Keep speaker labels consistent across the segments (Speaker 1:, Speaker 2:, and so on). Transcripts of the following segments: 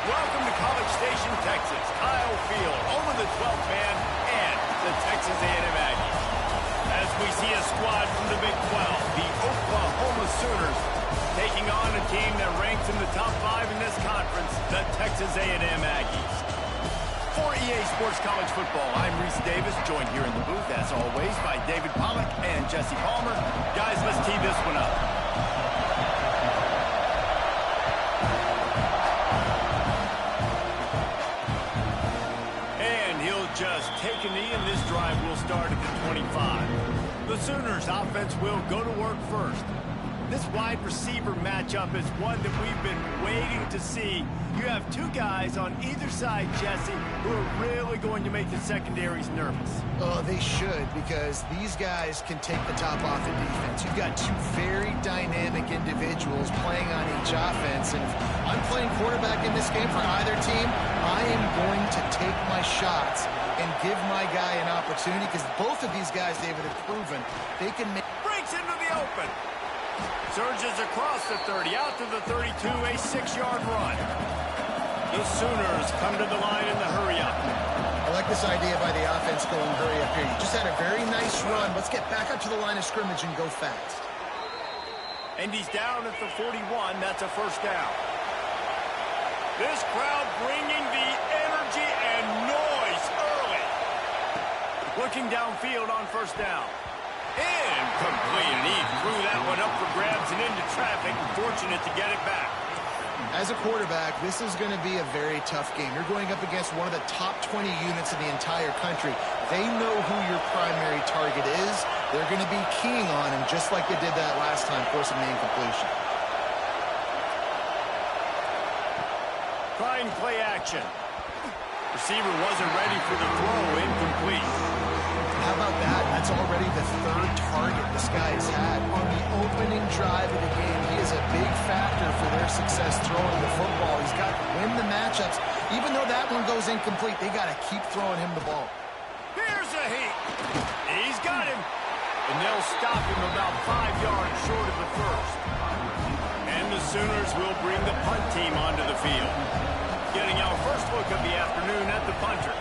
Speaker 1: Welcome to College Station, Texas. Kyle Field, home of the 12th man and the Texas A&M Aggies. As we see a squad from the Big 12, the Oklahoma Sooners, taking on a team that ranks in the top 5 in this conference, the Texas A&M Aggies. For EA Sports College Football, I'm Reese Davis, joined here in the booth, as always, by David Pollack and Jesse Palmer. Guys, let's tee this one up. And he'll just take a knee, and this drive will start at the 25. The Sooners offense will go to work first. This wide receiver matchup is one that we've been waiting to see. You have two guys on either side, Jesse, who are really going to make the secondaries nervous.
Speaker 2: Oh, they should, because these guys can take the top off the defense. You've got two very dynamic individuals playing on each offense, and if I'm playing quarterback in this game for either team, I am going to take my shots and give my guy an opportunity, because both of these guys, David, have proven they can make...
Speaker 1: Breaks into the open. Surges across the 30, out to the 32, a 6-yard run. The Sooners come to the line in the hurry-up.
Speaker 2: I like this idea by the offense going hurry-up here. You just had a very nice run. Let's get back up to the line of scrimmage and go fast.
Speaker 1: And he's down at the 41. That's a first down. This crowd bringing the energy and noise early. Looking downfield on first down. Incomplete, and he threw that one up for grabs and into traffic. Fortunate to get it back.
Speaker 2: As a quarterback, this is going to be a very tough game. You're going up against one of the top 20 units in the entire country. They know who your primary target is. They're going to be keying on him, just like they did that last time, forcing the incompletion.
Speaker 1: Trying play action. Receiver wasn't ready for the throw. Incomplete.
Speaker 2: How about that? That's already the third target this guy has had on the opening drive of the game. He is a big factor for their success throwing the football. He's got to win the matchups. Even though that one goes incomplete, they got to keep throwing him the ball.
Speaker 1: Here's a heat. He's got him. And they'll stop him about 5 yards short of the first. And the Sooners will bring the punt team onto the field. Getting our first look of the afternoon at the punter.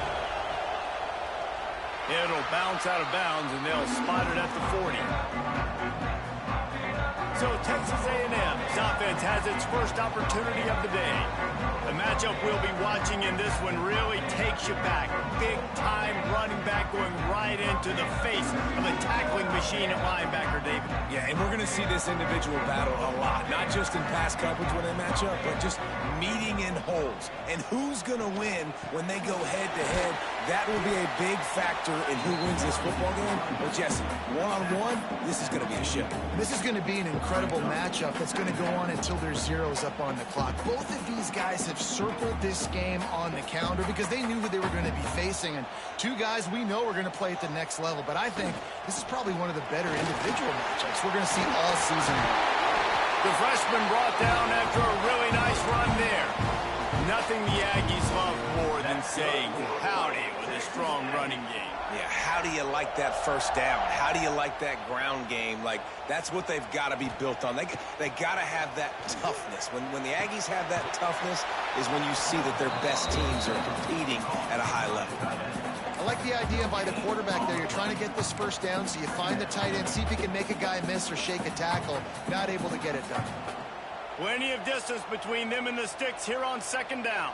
Speaker 1: It'll bounce out of bounds, and they'll spot it at the 40. So Texas A&M's offense has its first opportunity of the day. The matchup we'll be watching in this one really takes you back. Big-time running back going right into the face of a tackling machine at linebacker, David.
Speaker 3: Yeah, and we're going to see this individual battle a lot, not just in pass coverage when they match up, but just meeting in holes. And who's going to win when they go head-to-head? That will be a big factor in who wins this football game. But, Jesse, one-on-one, this is going to be a show.
Speaker 2: This is going to be an incredible matchup that's going to go on until there's zeros up on the clock. Both of these guys have circled this game on the calendar because they knew who they were going to be facing. And two guys we know are going to play at the next level. But I think this is probably one of the better individual matchups we're going to see all season.
Speaker 1: The freshman brought down after a really nice run there. Nothing the Aggies love more than saying howdy with a strong running game.
Speaker 3: Yeah, how do you like that first down? How do you like that ground game? Like, that's what they've got to be built on. They got to have that toughness. When the Aggies have that toughness is when you see that their best teams are competing at a high level.
Speaker 2: I like the idea by the quarterback there. You're trying to get this first down, so you find the tight end, see if he can make a guy miss or shake a tackle. Not able to get it done.
Speaker 1: Plenty of distance between them and the sticks here on second down.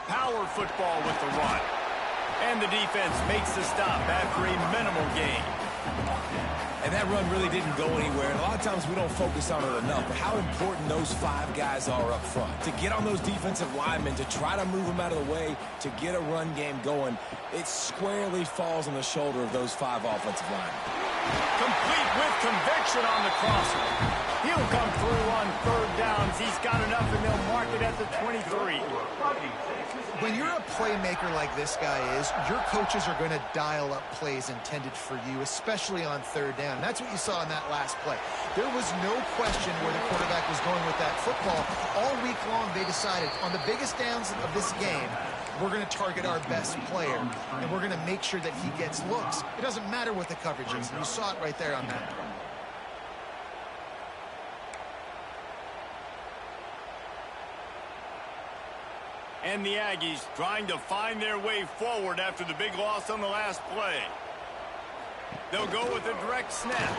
Speaker 1: Power football with the run. And the defense makes the stop after a minimal gain.
Speaker 3: And that run really didn't go anywhere. And a lot of times we don't focus on it enough, but how important those 5 guys are up front. To get on those defensive linemen, to try to move them out of the way, to get a run game going, it squarely falls on the shoulder of those 5 offensive linemen.
Speaker 1: Complete with conviction on the crosser. He'll come through on third downs. He's got enough, and they'll mark it at the 23.
Speaker 2: When you're a playmaker like this guy is, your coaches are going to dial up plays intended for you, especially on third down. That's what you saw in that last play. There was no question where the quarterback was going with that football. All week long, they decided on the biggest downs of this game, we're going to target our best player, and we're going to make sure that he gets looks. It doesn't matter what the coverage is, and you saw it right there on that play.
Speaker 1: And the Aggies trying to find their way forward after the big loss on the last play. They'll go with a direct snap.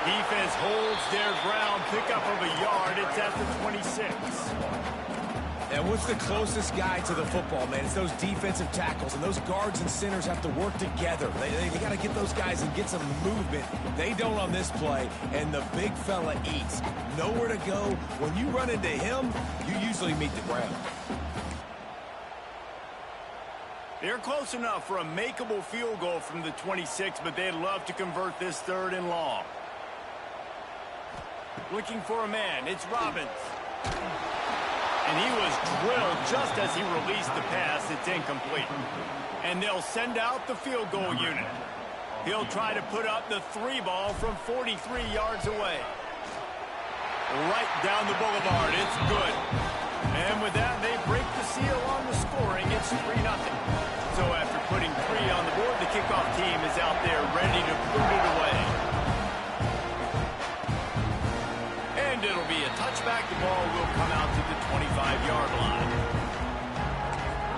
Speaker 1: Defense holds their ground, pickup of a yard. It's at the 26.
Speaker 3: And what's the closest guy to the football, man? It's those defensive tackles, and those guards and centers have to work together. They got to get those guys and get some movement. They don't on this play, and the big fella eats. Nowhere to go. When you run into him, you usually meet the ground.
Speaker 1: They're close enough for a makeable field goal from the 26, but they'd love to convert this 3rd and long. Looking for a man, it's Robbins. And he was drilled just as he released the pass. It's incomplete. And they'll send out the field goal unit. He'll try to put up the 3 ball from 43 yards away. Right down the boulevard, it's good. And with that, they break the seal on the scoring. It's 3-0. So after putting 3 on the board, the kickoff team is out there ready to put it away. And it'll be a touchback. The ball will come out to the 25-yard line.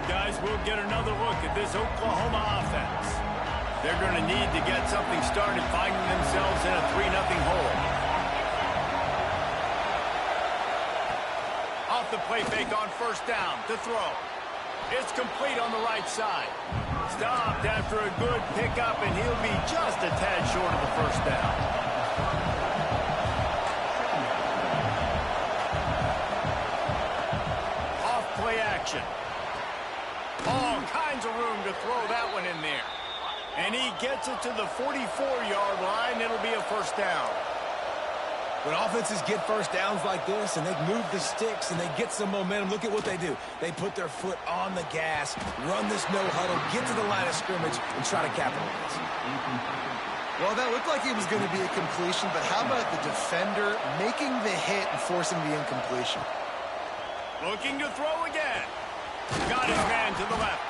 Speaker 1: Guys, we'll get another look at this Oklahoma offense. They're going to need to get something started, finding themselves in a 3-0 hole. Off the play fake on 1st down to throw. It's complete on the right side. Stopped after a good pickup, and he'll be just a tad short of the 1st down. Off play action. All kinds of room to throw that one in there. And he gets it to the 44-yard line. It'll be a 1st down.
Speaker 3: When offenses get 1st downs like this and they move the sticks and they get some momentum, look at what they do. They put their foot on the gas, run this no-huddle, get to the line of scrimmage, and try to capitalize.
Speaker 2: Well, that looked like it was going to be a completion, but how about the defender making the hit and forcing the incompletion?
Speaker 1: Looking to throw again. Got his man to the left.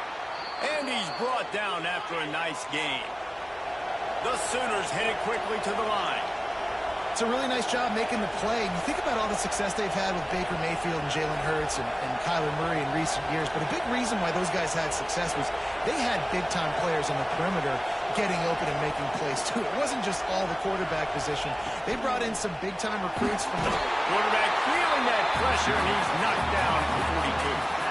Speaker 1: And he's brought down after a nice gain. The Sooners hit it quickly to the line.
Speaker 2: It's a really nice job making the play. And you think about all the success they've had with Baker Mayfield and Jalen Hurts and Kyler Murray in recent years. But a big reason why those guys had success was they had big-time players on the perimeter getting open and making plays, too. It wasn't just all the quarterback position. They brought in some big-time recruits from the
Speaker 1: quarterback, feeling that pressure, and he's knocked down at the 42.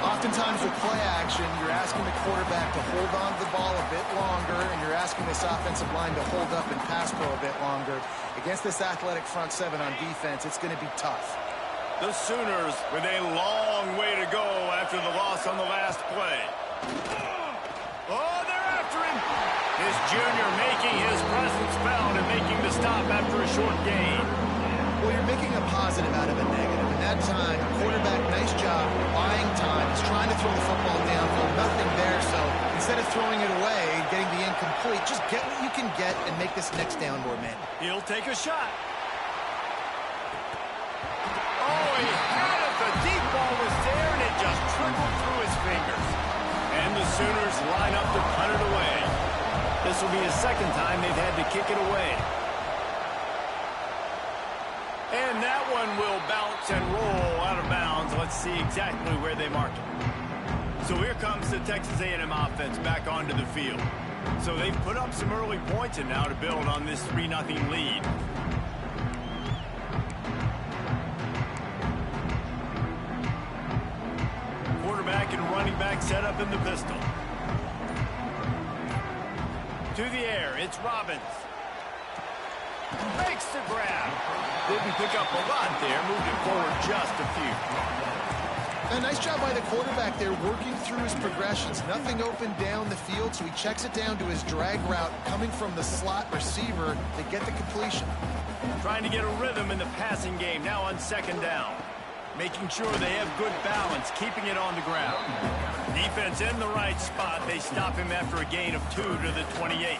Speaker 2: Oftentimes with play action, you're asking the quarterback to hold on to the ball a bit longer, and you're asking this offensive line to hold up and pass pro a bit longer. Against this athletic front 7 on defense, it's going to be tough.
Speaker 1: The Sooners with a long way to go after the loss on the last play. Oh, they're after him. This junior making his presence felt and making the stop after a short gain.
Speaker 2: Well, you're making a positive out of a negative. In that time, quarterback, nice job, buying time. He's trying to throw the football downfield, nothing there. So instead of throwing it away and getting the incomplete, just get what you can get and make this next down more man.
Speaker 1: He'll take a shot. Oh, he had it. The deep ball was there, and it just trickled through his fingers. And the Sooners line up to punt it away. This will be the 2nd time they've had to kick it away. And that one will bounce and roll out of bounds. Let's see exactly where they mark it. So here comes the Texas A&M offense back onto the field. So they've put up some early points and now to build on this 3-0 lead. Quarterback and running back set up in the pistol. To the air, it's Robbins. Makes the grab. Didn't pick up a lot there. Moved it forward just a few.
Speaker 2: A nice job by the quarterback there, working through his progressions. Nothing open down the field, so he checks it down to his drag route, coming from the slot receiver to get the completion.
Speaker 1: Trying to get a rhythm in the passing game, now on 2nd down. Making sure they have good balance, keeping it on the ground. Defense in the right spot. They stop him after a gain of 2 to the 28.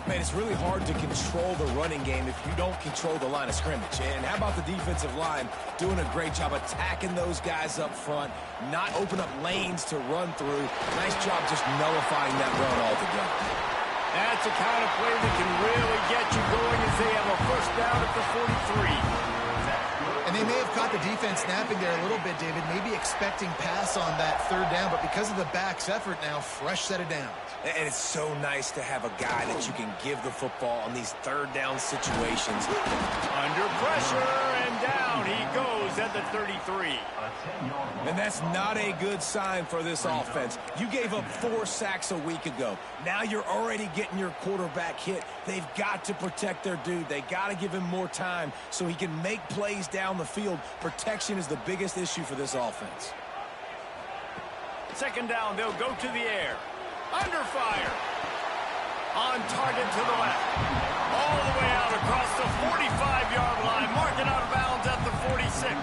Speaker 3: Man, it's really hard to control the running game if you don't control the line of scrimmage. And how about the defensive line doing a great job attacking those guys up front, not open up lanes to run through. Nice job just nullifying that run altogether.
Speaker 1: That's the kind of play that can really get you going as they have a 1st down at the 43.
Speaker 2: And they may have caught the defense snapping there a little bit, David, maybe expecting pass on that third down, but because of the back's effort now, fresh set of downs.
Speaker 3: And it's so nice to have a guy that you can give the football on these third down situations.
Speaker 1: Under pressure, and down he goes at the 33.
Speaker 3: And that's not a good sign for this offense. You gave up 4 sacks a week ago. Now you're already getting your quarterback hit. They've got to protect their dude. They got to give him more time so he can make plays down the field. Protection is the biggest issue for this offense.
Speaker 1: Second down, they'll go to the air. Under fire. On target to the left. All the way out across the 45-yard line. Marking out of bounds at the 46.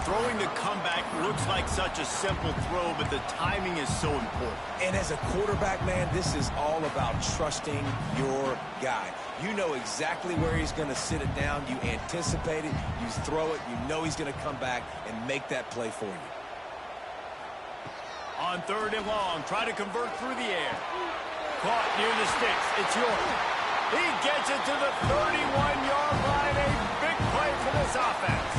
Speaker 1: Throwing the comeback looks like such a simple throw, but the timing is so important.
Speaker 3: And as a quarterback, man, this is all about trusting your guy. You know exactly where he's going to sit it down. You anticipate it. You throw it. You know he's going to come back and make that play for you.
Speaker 1: On third and long, try to convert through the air. Caught near the sticks. It's yours. He gets it to the 31-yard line. A big play for this offense.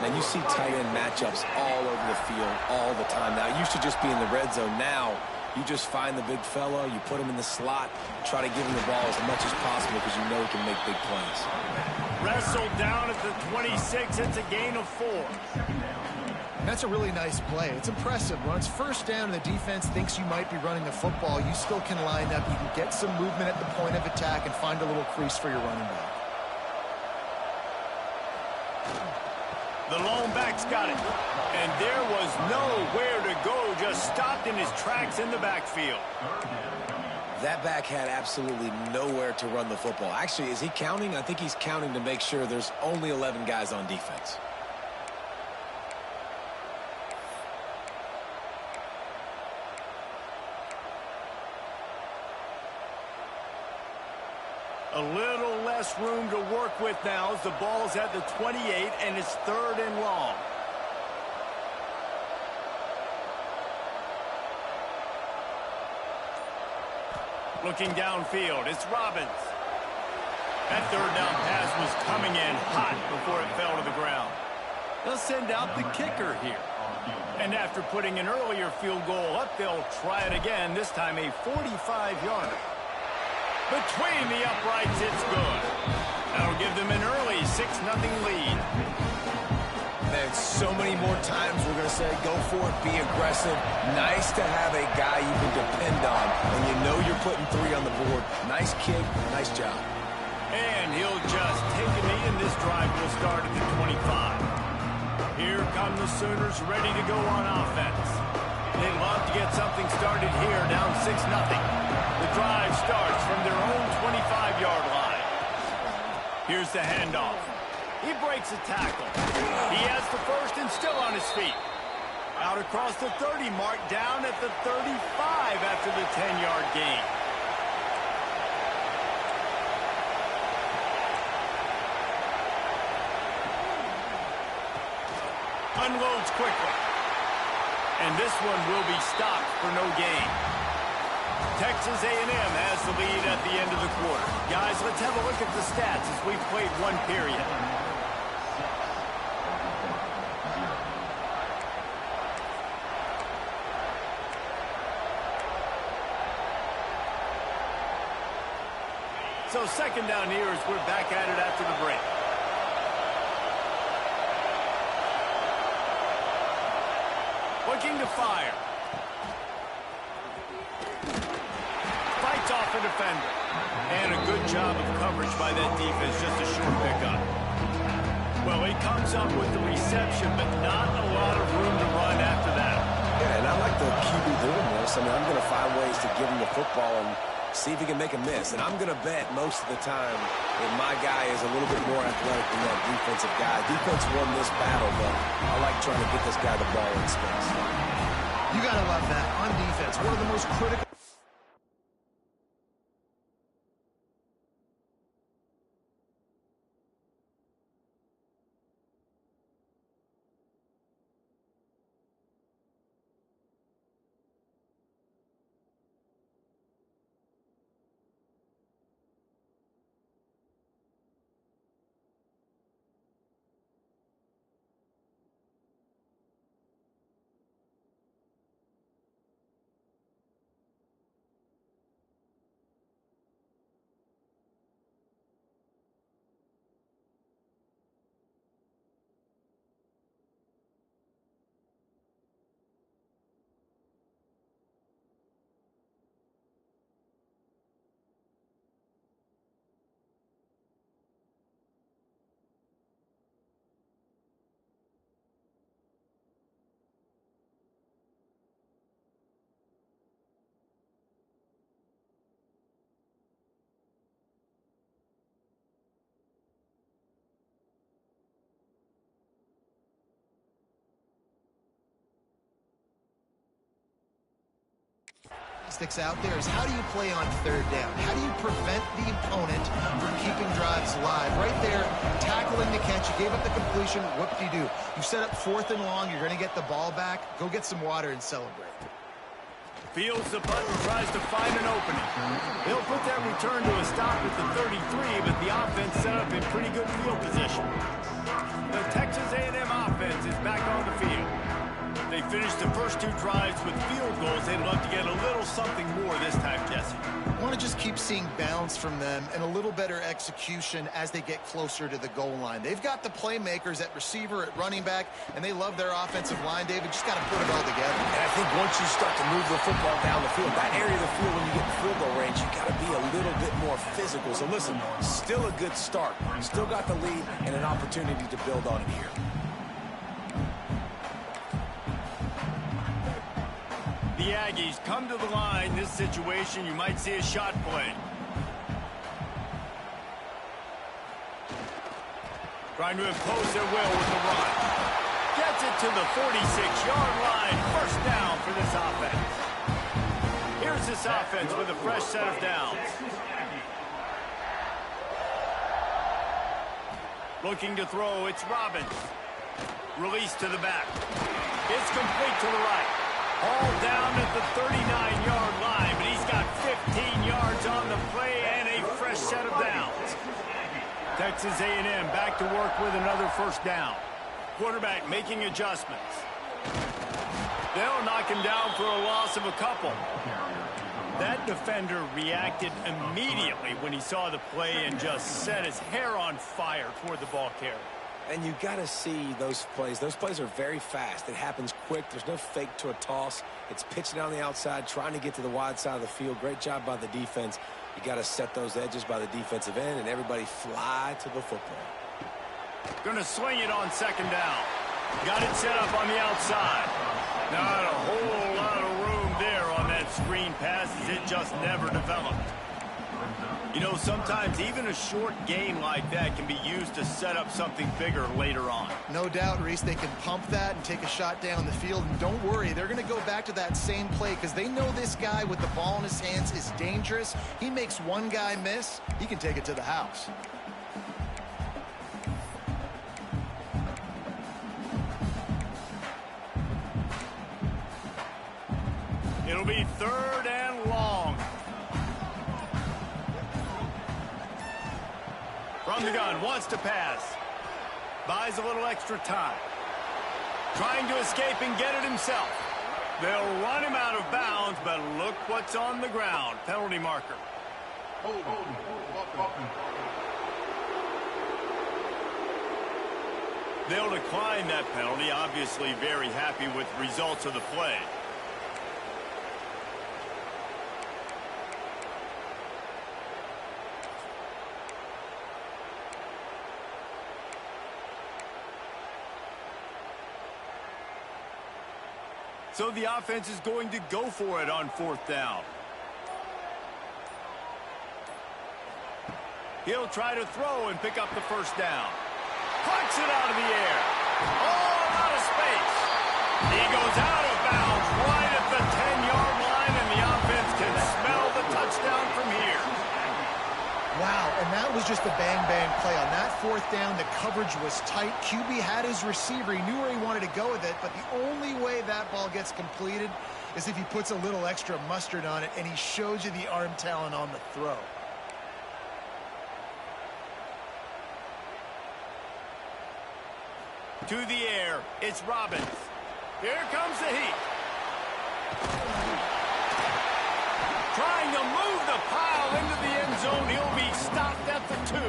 Speaker 3: Now, you see tight end matchups all over the field all the time. Now, it used to just be in the red zone. Now, you just find the big fella, you put him in the slot, try to give him the ball as much as possible because you know he can make big plays.
Speaker 1: Wrestled down at the 26. It's a gain of 4.
Speaker 2: That's a really nice play. It's impressive. When it's first down and the defense thinks you might be running the football, you still can line up. You can get some movement at the point of attack and find a little crease for your running back.
Speaker 1: The lone back's got it. And there was nowhere to go. Just stopped in his tracks in the backfield.
Speaker 3: That back had absolutely nowhere to run the football. Actually, is he counting? I think he's counting to make sure there's only 11 guys on defense.
Speaker 1: A little less room to work with now as the ball's at the 28 and it's third and long. Looking downfield, it's Robbins. That third down pass was coming in hot before it fell to the ground. They'll send out the kicker here. And after putting an earlier field goal up, they'll try it again, this time a 45-yarder. Between the uprights, it's good. That'll give them an early 6-0 lead.
Speaker 3: There's so many more times we're going to say, go for it, be aggressive. Nice to have a guy you can depend on, and you know you're putting 3 on the board. Nice kick, nice job.
Speaker 1: And he'll just take a knee, and this drive will start at the 25. Here come the Sooners ready to go on offense. They'd love to get something started here, down 6-0. The drive starts from their own 25-yard line. Here's the handoff. He breaks a tackle. He has the first and still on his feet. Out across the 30 mark, down at the 35 after the 10-yard gain. Unloads quickly. And this one will be stopped for no gain. Texas A&M has the lead at the end of the quarter. Guys, let's have a look at the stats as we've played one period. So second down here as we're back at it after the break. Looking to fire. Fights off a defender. And a good job of coverage by that defense, just a short pickup. Well, he comes up with the reception, but not a lot of room to run after that.
Speaker 3: Yeah, and I like the QB doing this. I mean, I'm going to find ways to give him the football and see if he can make a miss. And I'm going to bet most of the time that my guy is a little bit more athletic than that defensive guy. Defense won this battle, but I like trying to get this guy the ball in space.
Speaker 2: You got to love that on defense. One of the most critical. Sticks out there is how do you play on third down? How do you prevent the opponent from keeping drives alive? Right there, tackling the catch. You gave up the completion. Whoop-de-doo. You set up 4th and long. You're going to get the ball back. Go get some water and celebrate.
Speaker 1: Fields the punt and tries to find an opening. He'll put that return to a stop at the 33, but the offense set up in pretty good field position. The Texas A&M offense is back on the field. They finished the first 2 drives with field goals. They'd love to get a little something more this time, Jesse.
Speaker 2: I want to just keep seeing balance from them and a little better execution as they get closer to the goal line. They've got the playmakers at receiver, at running back, and they love their offensive line, David. Just got to put it all together.
Speaker 3: And I think once you start to move the football down the field, that area of the field when you get in field goal range, you got to be a little bit more physical. So listen, still a good start. Still got the lead and an opportunity to build on it here.
Speaker 1: The Aggies come to the line. This situation, you might see a shot play. Trying to impose their will with the run. Gets it to the 46-yard line. First down for this offense. Here's this offense with a fresh set of downs. Looking to throw, it's Robbins. Release to the back. It's complete to the right. All down at the 39-yard line, but he's got 15 yards on the play and a fresh set of downs. Texas A&M back to work with another first down. Quarterback making adjustments. They'll knock him down for a loss of a couple. That defender reacted immediately when he saw the play and just set his hair on fire toward the ball carrier.
Speaker 3: And you got to see those plays. Those plays are very fast. It happens quick. There's no fake to a toss. It's pitching down the outside, trying to get to the wide side of the field. Great job by the defense. You got to set those edges by the defensive end, and everybody fly to the football.
Speaker 1: Going to swing it on second down. Got it set up on the outside. Not a whole lot of room there on that screen pass as it just never developed. You know, sometimes even a short game like that can be used to set up something bigger later on.
Speaker 2: No doubt, Reese, they can pump that and take a shot down the field. And don't worry, they're going to go back to that same play because they know this guy with the ball in his hands is dangerous. He makes one guy miss, he can take it to the house.
Speaker 1: It'll be 3rd and long. From the gun, wants to pass. Buys a little extra time. Trying to escape and get it himself. They'll run him out of bounds, but look what's on the ground. Penalty marker. They'll decline that penalty. Obviously very happy with the results of the play. So the offense is going to go for it on 4th down. He'll try to throw and pick up the first down. Plucks it out of the air. Oh, out of space. He goes out of bounds right at the 10-yard line, and the offense can smell the touchdown from here.
Speaker 2: Wow, and that was just a bang-bang play. On that 4th down, the coverage was tight. QB had his receiver. He knew where he wanted to go with it, but the only way that ball gets completed is if he puts a little extra mustard on it, and he shows you the arm talent on the throw.
Speaker 1: To the air, it's Robbins. Here comes the heat. Trying to move the pile into the end zone. He'll be stopped at the 2.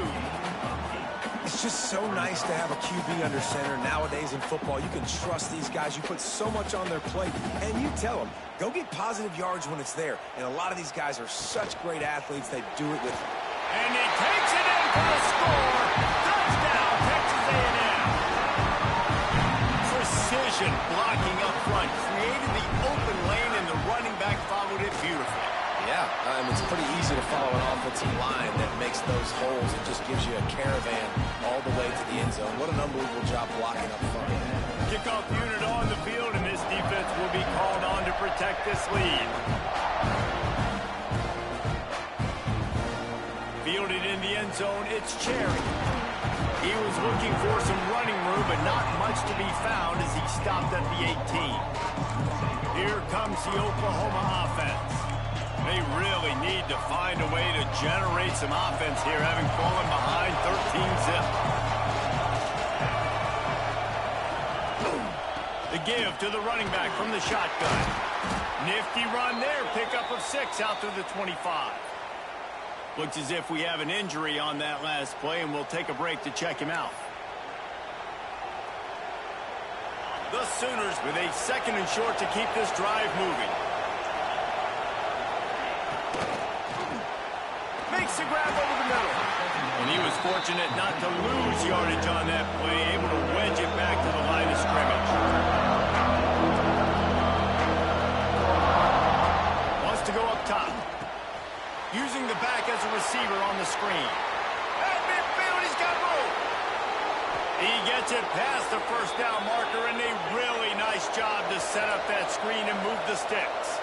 Speaker 3: It's just so nice to have a QB under center. Nowadays in football, you can trust these guys. You put so much on their plate, and you tell them, go get positive yards when it's there. And a lot of these guys are such great athletes. They do it with...
Speaker 1: And he takes it in for the score. Touchdown, Texas A&M. Precision blocking up front. Created the open lane, and the running back followed it beautifully.
Speaker 3: Yeah, it's pretty easy to follow an offensive line that makes those holes and just gives you a caravan all the way to the end zone. What an unbelievable job blocking up front.
Speaker 1: Kickoff unit on the field, and this defense will be called on to protect this lead. Fielded in the end zone, it's Cherry. He was looking for some running room, but not much to be found as he stopped at the 18. Here comes the Oklahoma offense. They really need to find a way to generate some offense here, having fallen behind 13-zip. The give to the running back from the shotgun. Nifty run there, pickup of 6 out to the 25. Looks as if we have an injury on that last play, and we'll take a break to check him out. The Sooners with a 2nd and short to keep this drive moving. Makes the grab over the middle. And he was fortunate not to lose yardage on that play, able to wedge it back to the line of scrimmage. Wants to go up top. Using the back as a receiver on the screen. At midfield, he's got room. He gets it past the first down marker, and a really nice job to set up that screen and move the sticks.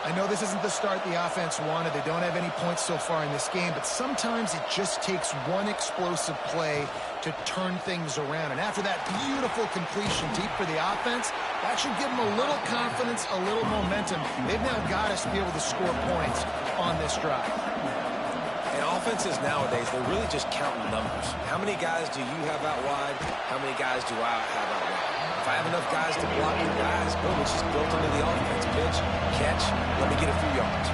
Speaker 2: I know this isn't the start the offense wanted. They don't have any points so far in this game, but sometimes it just takes one explosive play to turn things around. And after that beautiful completion deep for the offense, that should give them a little confidence, a little momentum. They've now got us to be able to score points on this drive.
Speaker 3: And offenses nowadays, they're really just counting numbers. How many guys do you have out wide? How many guys do I have out wide? If I have enough guys to block your guys, boom, it's just built into the offense. Pitch, catch, let me get a few yards.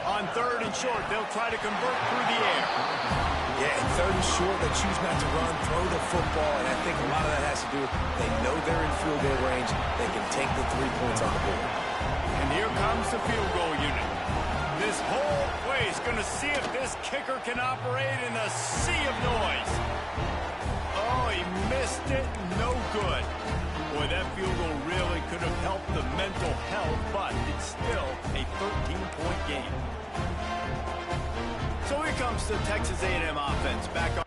Speaker 1: On 3rd and short, they'll try to convert through the air.
Speaker 3: Yeah, and 3rd and short, they choose not to run, throw the football, and I think a lot of that has to do with they know they're in field goal range. They can take the 3 points on the board.
Speaker 1: And here comes the field goal unit. This whole play is going to see if this kicker can operate in a sea of noise. Oh, he missed it. No good. Boy, that field goal really could have helped the mental health, but it's still a 13-point game. So here comes the Texas A&M offense back on.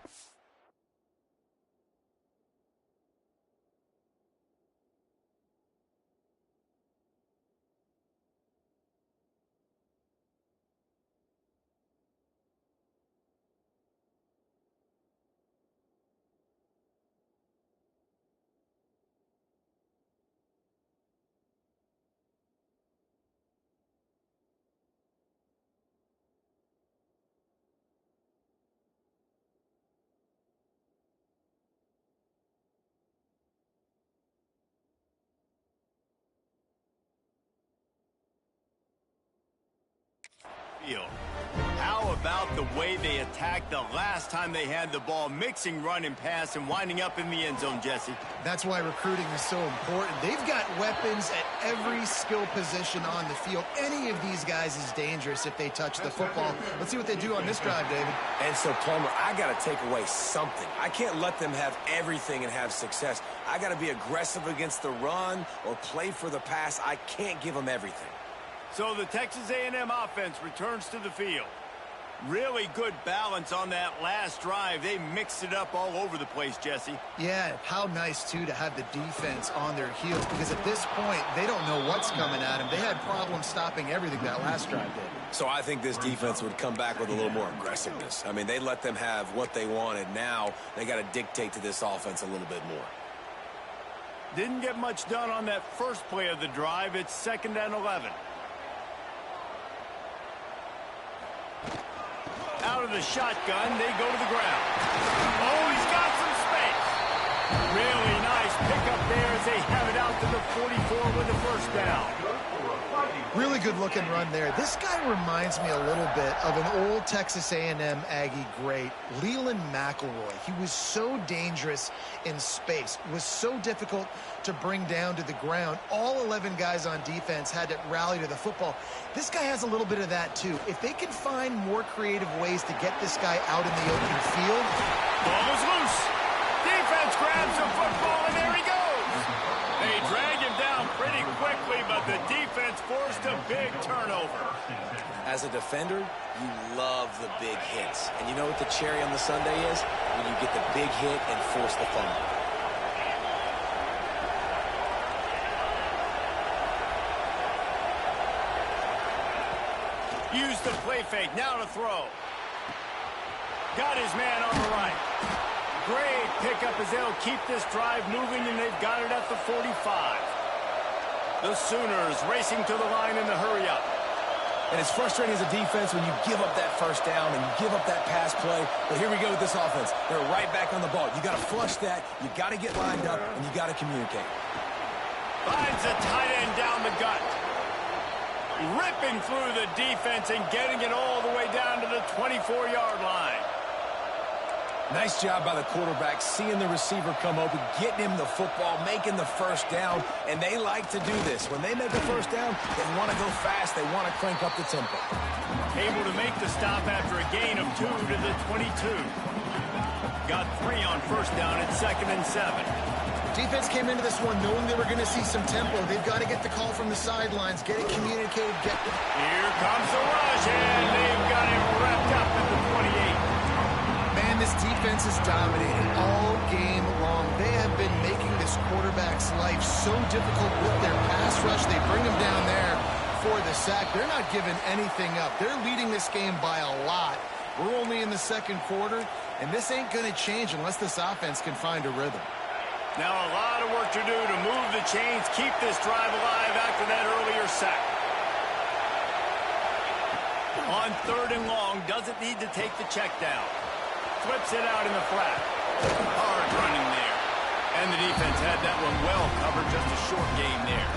Speaker 1: How about the way they attacked the last time they had the ball, mixing run and pass and winding up in the end zone, Jesse?
Speaker 2: That's why recruiting is so important. They've got weapons at every skill position on the field. Any of these guys is dangerous if they touch the football. Let's see what they do on this drive, David.
Speaker 3: And so, Palmer, I got to take away something. I can't let them have everything and have success. I got to be aggressive against the run or play for the pass. I can't give them everything.
Speaker 1: So the Texas A&M offense returns to the field. Really good balance on that last drive. They mixed it up all over the place, Jesse.
Speaker 2: Yeah, how nice, too, to have the defense on their heels, because at this point, they don't know what's coming at them. They had problems stopping everything that last drive did.
Speaker 3: So I think this defense would come back with a little more aggressiveness. I mean, they let them have what they wanted. Now they got to dictate to this offense a little bit more.
Speaker 1: Didn't get much done on that first play of the drive. It's 2nd and 11. Out of the shotgun, they go to the ground. Oh, he's got some space. Really nice pickup there as they have it out to the 44 with the first down.
Speaker 2: Really good looking run there. This guy reminds me a little bit of an old Texas A&M Aggie great, Leland McElroy. He was so dangerous in space, was so difficult to bring down to the ground. All 11 guys on defense had to rally to the football. This guy has a little bit of that too. If they can find more creative ways to get this guy out in the open field.
Speaker 1: Ball is loose. Defense grabs the football, and there he goes. They drag him down pretty quickly, but the defense forced a big turnover.
Speaker 3: As a defender, you love the big hits. And you know what the cherry on the sundae is? When you get the big hit and force the fumble.
Speaker 1: Use the play fake, now to throw. Got his man on the right. Great pickup as they'll keep this drive moving, and they've got it at the 45. The Sooners racing to the line in the hurry-up.
Speaker 3: And it's frustrating as a defense when you give up that first down and you give up that pass play. But here we go with this offense. They're right back on the ball. You got to flush that. You got to get lined up, and you got to communicate.
Speaker 1: Finds a tight end down the gut. Ripping through the defense and getting it all the way down to the 24-yard line.
Speaker 3: Nice job by the quarterback, seeing the receiver come open, getting him the football, making the first down, and they like to do this. When they make a first down, they want to go fast. They want to crank up the tempo.
Speaker 1: Able to make the stop after a gain of 2 to the 22. Got 3 on first down at 2nd and 7.
Speaker 2: Defense came into this one knowing they were going to see some tempo. They've got to get the call from the sidelines, get it communicated,
Speaker 1: Here comes the rush, and they've got him wrapped up at the 28.
Speaker 2: Man, this defense is dominating all game long. They have been making this quarterback's life so difficult with their pass rush. They bring him down there for the sack. They're not giving anything up. They're leading this game by a lot. We're only in the second quarter, and this ain't going to change unless this offense can find a rhythm.
Speaker 1: Now a lot of work to do to move the chains, keep this drive alive after that earlier sack. On 3rd and long, doesn't need to take the check down. Flips it out in the flat. Hard running there. And the defense had that one well covered, just a short game there.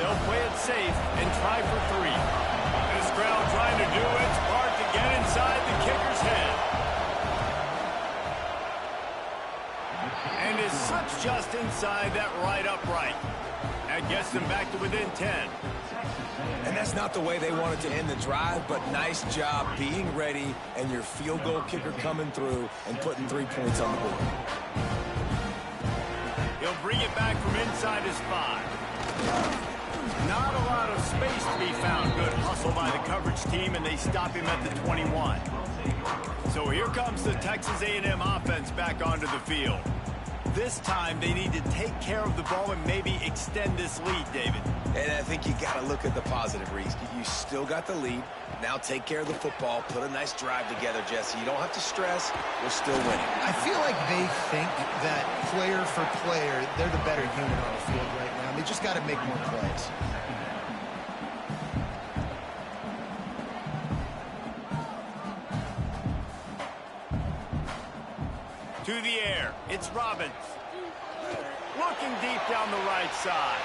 Speaker 1: They'll play it safe and try for 3. This crowd trying to do its part to get inside the kicker's head. And is slips just inside that right upright. That gets them back to within 10.
Speaker 3: And that's not the way they wanted to end the drive, but nice job being ready and your field goal kicker coming through and putting 3 points on the board.
Speaker 1: He'll bring it back from inside his 5. Not a lot of space to be found. Good hustle by the coverage team, and they stop him at the 21. So here comes the Texas A&M offense back onto the field. This time, they need to take care of the ball and maybe extend this lead, David.
Speaker 3: And I think you got to look at the positive, Reese. You still got the lead. Now take care of the football. Put a nice drive together, Jesse. You don't have to stress. We're still winning.
Speaker 2: I feel like they think that player for player, they're the better unit on the field right now. They just got to make more plays.
Speaker 1: To the air, it's Robbins. Looking deep down the right side.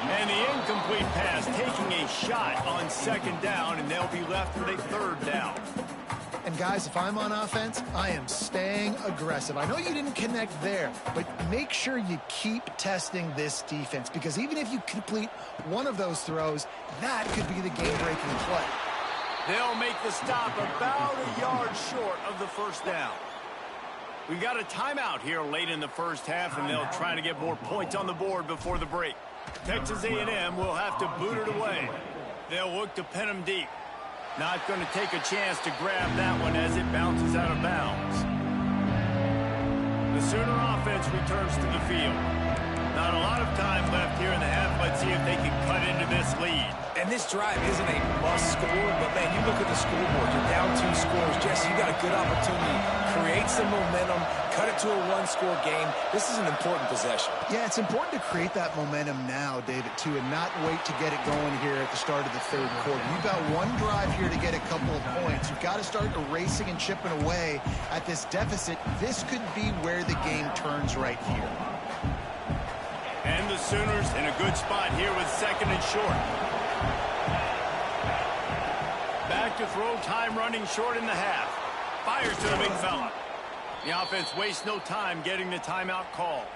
Speaker 1: And the incomplete pass taking a shot on 2nd down, and they'll be left with a 3rd down.
Speaker 2: And guys, if I'm on offense, I am staying aggressive. I know you didn't connect there, but make sure you keep testing this defense, because even if you complete one of those throws, that could be the game-breaking play.
Speaker 1: They'll make the stop about a yard short of the 1st down. We got a timeout here late in the first half, and they'll try to get more points on the board before the break. Texas A&M will have to boot it away. They'll look to pin them deep. Not going to take a chance to grab that one as it bounces out of bounds. The Sooner offense returns to the field. Not a lot of time left here in the half. Let's see if they can cut into this lead.
Speaker 3: And this drive isn't a must score, but, man, you look at the scoreboard. You're down 2 scores. Jesse, you got a good opportunity. Create some momentum. Cut it to a 1-score game. This is an important possession.
Speaker 2: Yeah, it's important to create that momentum now, David, too, and not wait to get it going here at the start of the 3rd quarter. You've got one drive here to get a couple of points. You've got to start erasing and chipping away at this deficit. This could be where the game turns right here.
Speaker 1: And the Sooners in a good spot here with 2nd and short. Back to throw, time running short in the half. Fires to the big fella. The offense wastes no time getting the timeout call.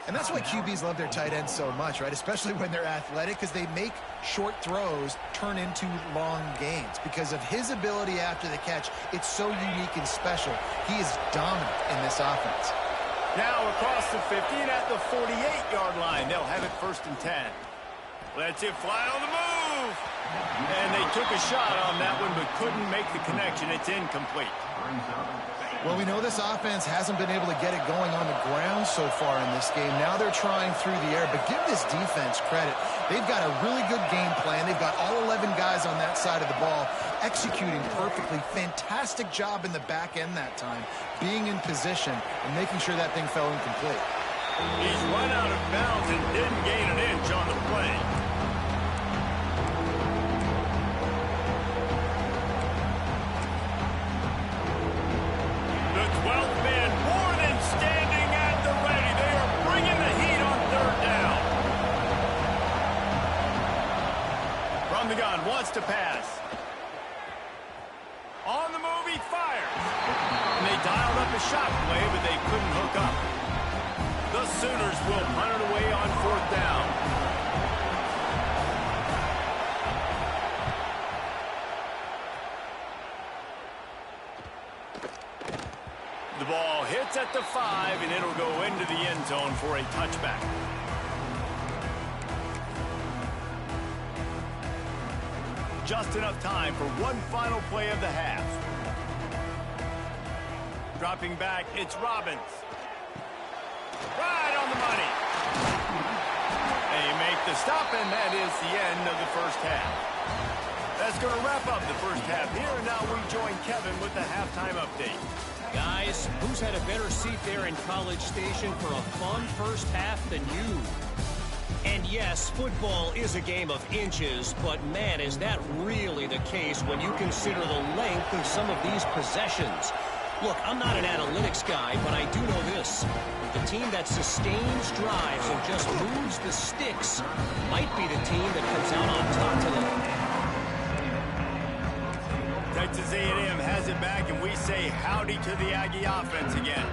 Speaker 2: And that's why QBs love their tight ends so much, right? Especially when they're athletic, because they make short throws turn into long gains. Because of his ability after the catch, it's so unique and special. He is dominant in this offense.
Speaker 1: Now across the 50 and at the 48-yard line. They'll have it 1st and 10. Lets it fly on the move. And they took a shot on that one, but couldn't make the connection. It's incomplete.
Speaker 2: Well, we know this offense hasn't been able to get it going on the ground so far in this game. Now they're trying through the air, but give this defense credit. They've got a really good game plan. They've got all 11 guys on that side of the ball executing perfectly. Fantastic job in the back end that time, being in position and making sure that thing fell incomplete.
Speaker 1: He's run out of bounds and didn't gain an inch on the play. The 12th man more than standing at the ready. They are bringing the heat on third down. From the gun, wants to pass. On the move, he fires. And they dialed up a shot play, but they couldn't hook up. The Sooners will punt it away on fourth down. The ball hits at the 5, and it'll go into the end zone for a touchback. Just enough time for one final play of the half. Dropping back, it's Robbins. Right on the money. They make the stop, and that is the end of the first half. That's going to wrap up the first half here, and now we join Kevin with the halftime update.
Speaker 4: Guys, who's had a better seat there in College Station for a fun first half than you? And yes, football is a game of inches, but man, is that really the case when you consider the length of some of these possessions. Look, I'm not an analytics guy, but I do know this. The team that sustains drives and just moves the sticks might be the team that comes out on top today.
Speaker 1: Texas A&M has it back, and we say howdy to the Aggie offense again.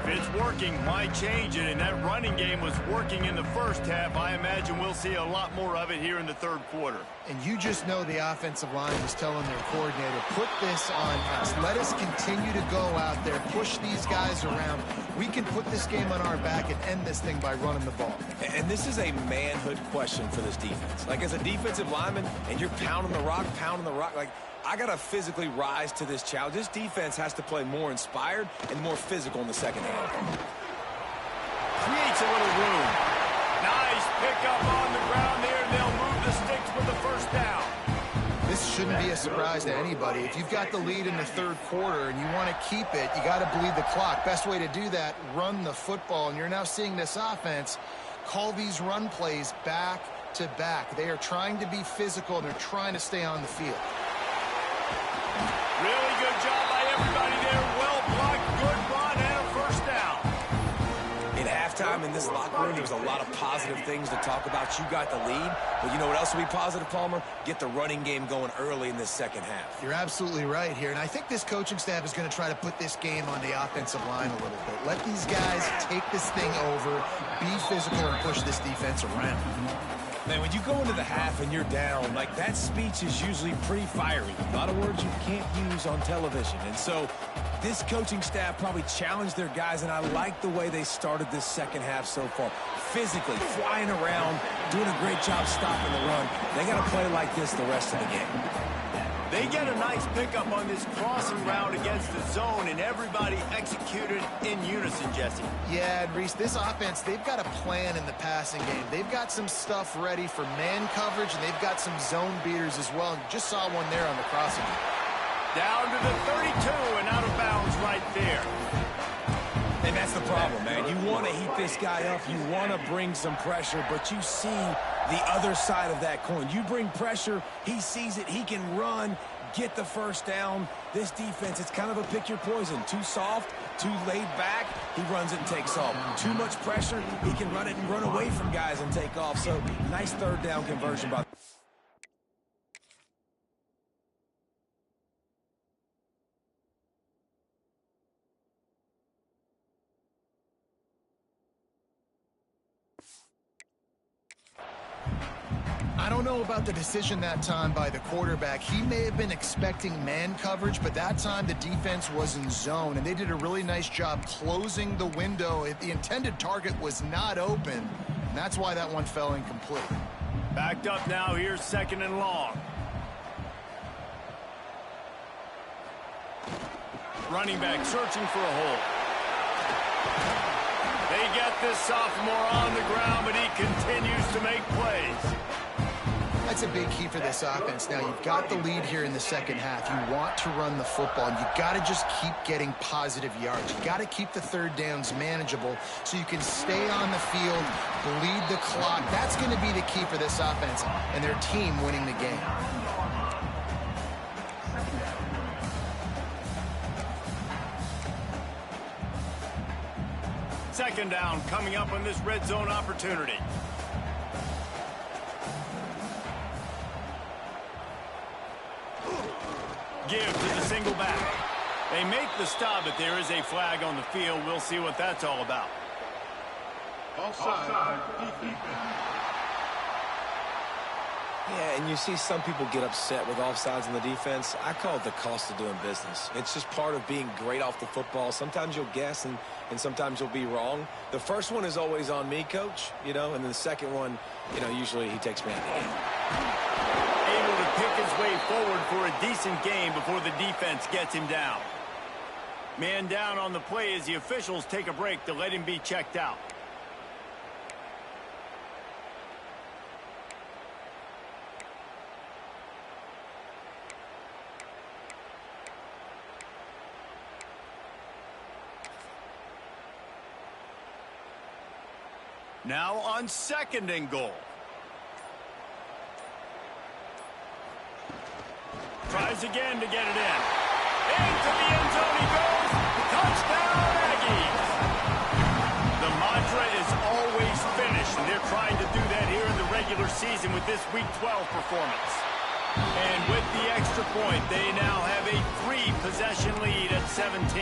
Speaker 1: If it's working, why change it? And that running game was working in the first half. I imagine we'll see a lot more of it here in the third quarter.
Speaker 2: And you just know the offensive line is telling their coordinator, put this on us. Let us continue to go out there, push these guys around. We can put this game on our back and end this thing by running the ball.
Speaker 3: And this is a manhood question for this defense. Like, as a defensive lineman, and you're pounding the rock, like, I got to physically rise to this challenge. This defense has to play more inspired and more physical in the second half.
Speaker 1: Creates a little room. Nice pickup on the ground there, and they'll move the sticks for the first down.
Speaker 2: This shouldn't be a surprise to anybody. If you've got the lead in the third quarter and you want to keep it, you got to bleed the clock. Best way to do that, run the football. And you're now seeing this offense call these run plays back to back. They are trying to be physical, and they're trying to stay on the field.
Speaker 1: Really good job by everybody there. Well blocked, good run, and a first down.
Speaker 3: In halftime in this locker room, there was a lot of positive things to talk about. You got the lead, but you know what else will be positive, Palmer? Get the running game going early in this second half.
Speaker 2: You're absolutely right here, and I think this coaching staff is going to try to put this game on the offensive line a little bit. Let these guys take this thing over, be physical, and push this defense around.
Speaker 3: Man, when you go into the half and you're down, like, that speech is usually pretty fiery. A lot of words you can't use on television. And so this coaching staff probably challenged their guys, and I like the way they started this second half so far. Physically, flying around, doing a great job stopping the run. They got to play like this the rest of the game.
Speaker 1: They get a nice pickup on this crossing route against the zone, and everybody executed in unison, Jesse.
Speaker 2: Yeah, and Reese, this offense, they've got a plan in the passing game. They've got some stuff ready for man coverage, and they've got some zone beaters as well. And just saw one there on the crossing.
Speaker 1: Down to the 32 and out of bounds right there.
Speaker 3: And that's the problem, man. You want to heat this guy up. You want to bring some pressure, but you see the other side of that coin. You bring pressure, he sees it, he can run, get the first down. This defense, it's kind of a pick your poison. Too soft, too laid back, he runs it and takes off. Too much pressure, he can run it and run away from guys and take off. So, nice third down conversion by
Speaker 2: I don't know about the decision that time by the quarterback. He may have been expecting man coverage, but that time the defense was in zone, and they did a really nice job closing the window. The intended target was not open, and that's why that one fell incomplete.
Speaker 1: Backed up now, here's second and long. Running back searching for a hole. They get this sophomore on the ground, but he continues to make plays.
Speaker 2: That's a big key for this offense. Now, you've got the lead here in the second half. You want to run the football, and you got to just keep getting positive yards. You got to keep the third downs manageable so you can stay on the field, bleed the clock. That's going to be the key for this offense and their team winning the game.
Speaker 1: Second down coming up on this red zone opportunity. Give to the single back. They make the stop, but there is a flag on the field. We'll see what that's all about.
Speaker 5: Offside.
Speaker 3: Yeah, and you see some people get upset with offsides in the defense. I call it the cost of doing business. It's just part of being great off the football. Sometimes you'll guess, and sometimes you'll be wrong. The first one is always on me, Coach, and then the second one, usually he takes me out of the game.
Speaker 1: Able to pick his way forward for a decent game before the defense gets him down. Man down on the play as the officials take a break to let him be checked out. Now on second and goal. Tries again to get it in. Into the end zone he goes. Touchdown, Aggies. The mantra is always finish, and they're trying to do that here in the regular season with this Week 12 performance. And with the extra point, they now have a 3-possession lead at 17.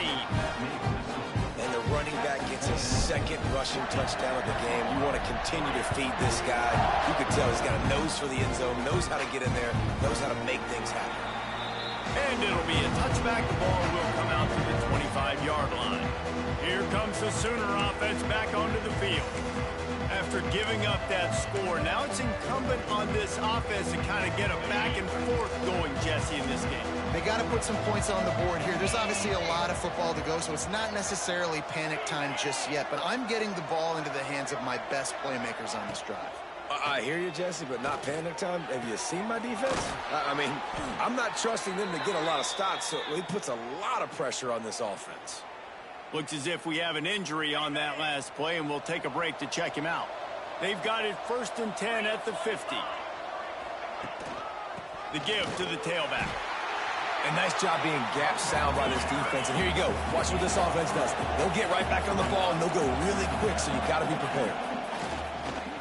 Speaker 3: And the running back gets his second rushing touchdown of the game. You want to continue to feed this guy. You can tell he's got a nose for the end zone, knows how to get in there, knows how to make things happen.
Speaker 1: And it'll be a touchback. The ball will come out to the 25-yard line. Here comes the Sooner offense back onto the field. After giving up that score, now it's incumbent on this offense to kind of get a back and forth going, Jesse, in this game.
Speaker 2: They got to put some points on the board here. There's obviously a lot of football to go, so it's not necessarily panic time just yet, but I'm getting the ball into the hands of my best playmakers on this drive.
Speaker 3: I hear you, Jesse, but not panic time. Have you seen my defense? I'm not trusting them to get a lot of stops, so it puts a lot of pressure on this offense.
Speaker 1: Looks as if we have an injury on that last play, and we'll take a break to check him out. They've got it 1st and 10 at the 50. The give to the tailback.
Speaker 3: A nice job being gap sound by this defense. And here you go. Watch what this offense does. They'll get right back on the ball, and they'll go really quick, so you got to be prepared.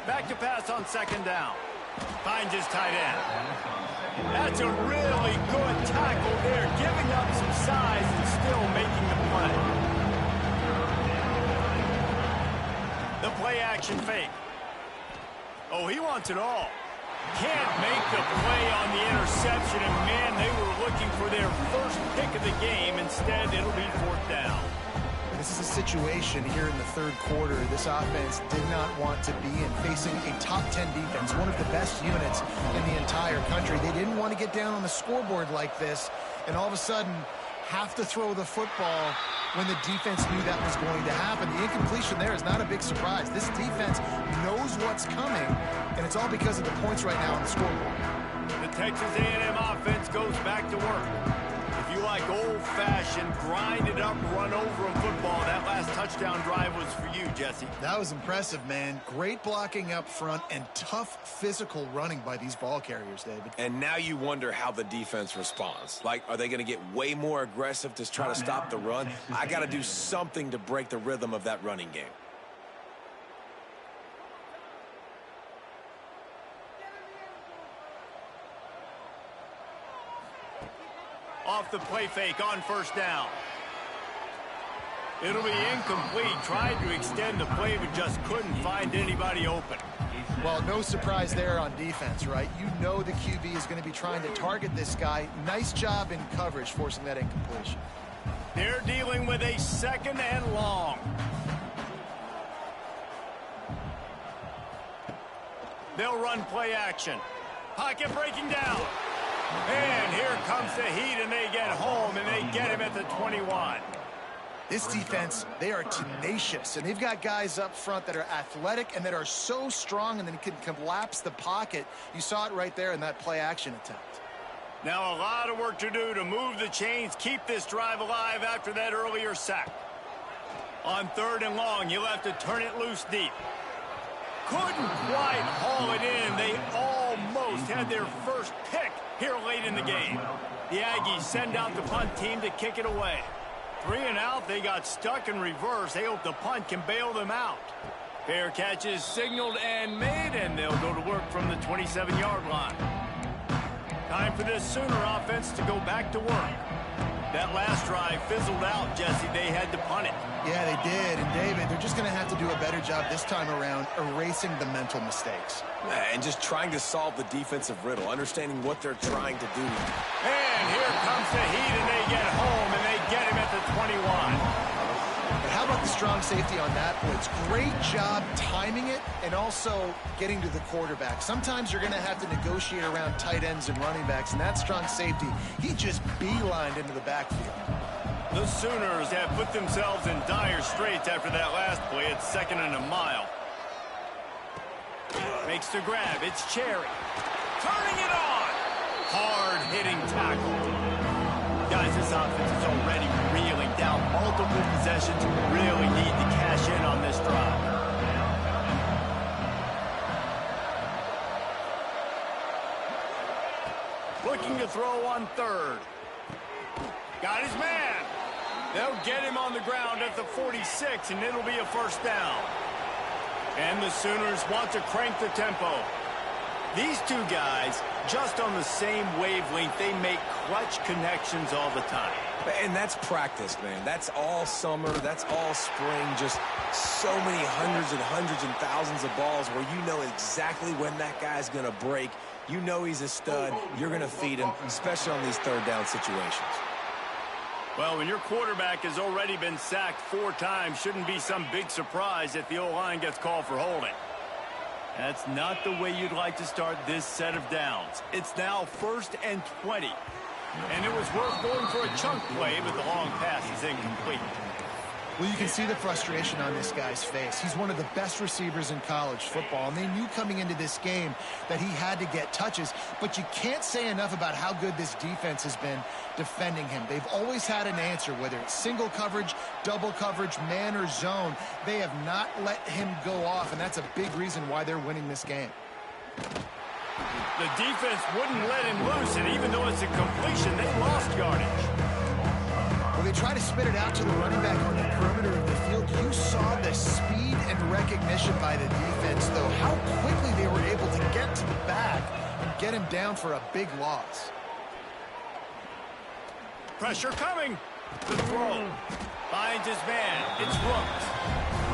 Speaker 1: Back to pass on second down. Finds his tight end. That's a really good tackle there, giving up some size and still making the play. The play-action fake. Oh, he wants it all. Can't make the play on the interception, and man, they were looking for their first pick of the game. Instead, it'll be 4th down.
Speaker 2: This is a situation here in the third quarter this offense did not want to be in, facing a top 10 defense, one of the best units in the entire country. They didn't want to get down on the scoreboard like this, and all of a sudden have to throw the football when the defense knew that was going to happen. The incompletion there is not a big surprise. This defense knows what's coming, and it's all because of the points right now on the scoreboard.
Speaker 1: The Texas A&M offense goes back to work. If you like old-fashioned, grind-it-up, run-over a football, that last touchdown drive was for you, Jesse.
Speaker 2: That was impressive, man. Great blocking up front and tough physical running by these ball carriers, David.
Speaker 3: And now you wonder how the defense responds. Like, are they going to get way more aggressive to try to stop the run? I got to do something to break the rhythm of that running game.
Speaker 1: Off the play fake on 1st down. It'll be incomplete. Tried to extend the play, but just couldn't find anybody open.
Speaker 2: Well, no surprise there on defense, right? You know the QB is going to be trying to target this guy. Nice job in coverage, forcing that incompletion.
Speaker 1: They're dealing with a 2nd and long. They'll run play action. Pocket breaking down. And here comes the heat, and they get home, and they get him at the 21.
Speaker 2: This defense, they are tenacious, and they've got guys up front that are athletic and that are so strong and then can collapse the pocket. You saw it right there in that play-action attempt.
Speaker 1: Now a lot of work to do to move the chains, keep this drive alive after that earlier sack. On 3rd and long, you'll have to turn it loose deep. Couldn't quite haul it in. They almost had their first pick here late in the game. The Aggies send out the punt team to kick it away. 3 and out, they got stuck in reverse. They hope the punt can bail them out. Fair catch is signaled and made, and they'll go to work from the 27-yard line. Time for this Sooner offense to go back to work. That last drive fizzled out, Jesse. They had to punt it.
Speaker 2: Yeah, they did. And, David, they're just going to have to do a better job this time around erasing the mental mistakes.
Speaker 3: And just trying to solve the defensive riddle, understanding what they're trying to do.
Speaker 1: And here comes the heat, and they get home, and they get him at the 21.
Speaker 2: But how about the strong safety on that blitz? Great job timing it and also getting to the quarterback. Sometimes you're going to have to negotiate around tight ends and running backs, and that strong safety, he just beelined into the backfield.
Speaker 1: The Sooners have put themselves in dire straits after that last play. It's 2nd and a mile. Makes the grab. It's Cherry. Turning it on. Hard-hitting tackle. Guys, this offense is already reeling down multiple possessions. Really need to cash in on this drive. Looking to throw on 3rd. Got his man. They'll get him on the ground at the 46, and it'll be a 1st down. And the Sooners want to crank the tempo. These two guys, just on the same wavelength, they make clutch connections all the time.
Speaker 3: And that's practice, man. That's all summer. That's all spring. Just so many hundreds and thousands of balls where you know exactly when that guy's going to break. You know he's a stud. You're going to feed him, especially on these 3rd down situations.
Speaker 1: Well, when your quarterback has already been sacked 4 times, shouldn't be some big surprise if the O-line gets called for holding. That's not the way you'd like to start this set of downs. It's now 1st and 20. And it was worth going for a chunk play, but the long pass is incomplete.
Speaker 2: Well, you can see the frustration on this guy's face. He's one of the best receivers in college football, and they knew coming into this game that he had to get touches, but you can't say enough about how good this defense has been defending him. They've always had an answer, whether it's single coverage, double coverage, man or zone. They have not let him go off, and that's a big reason why they're winning this game.
Speaker 1: The defense wouldn't let him loose, and even though it's a completion, they lost yardage.
Speaker 2: When they try to spit it out to the running back on the perimeter of the field, you saw the speed and recognition by the defense, though, how quickly they were able to get to the back and get him down for a big loss.
Speaker 1: Pressure coming. The throw. Finds his man. It's Rooks.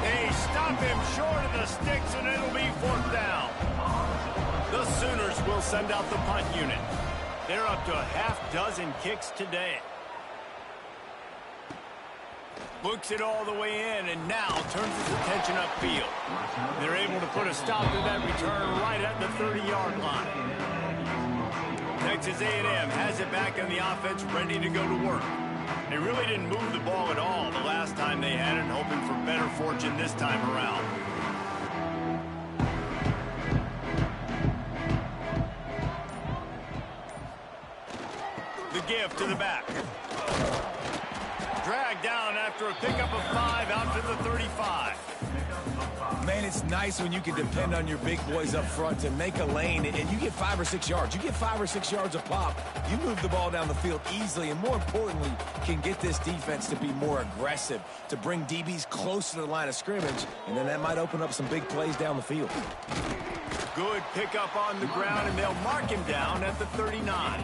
Speaker 1: They stop him short of the sticks, and it'll be 4th down. The Sooners will send out the punt unit. They're up to a half-dozen kicks today. Looks it all the way in, and now turns his attention upfield. They're able to put a stop to that return right at the 30-yard line. Texas A&M has it back on the offense, ready to go to work. They really didn't move the ball at all the last time they had it, hoping for better fortune this time around. The give to the back. Dragged down after a pickup of 5 out to the 35.
Speaker 3: Man, it's nice when you can depend on your big boys up front to make a lane, and you get 5 or 6 yards. You get 5 or 6 yards a pop. You move the ball down the field easily, and more importantly, can get this defense to be more aggressive, to bring DBs close to the line of scrimmage, and then that might open up some big plays down the field.
Speaker 1: Good pickup on the ground, and they'll mark him down at the 39.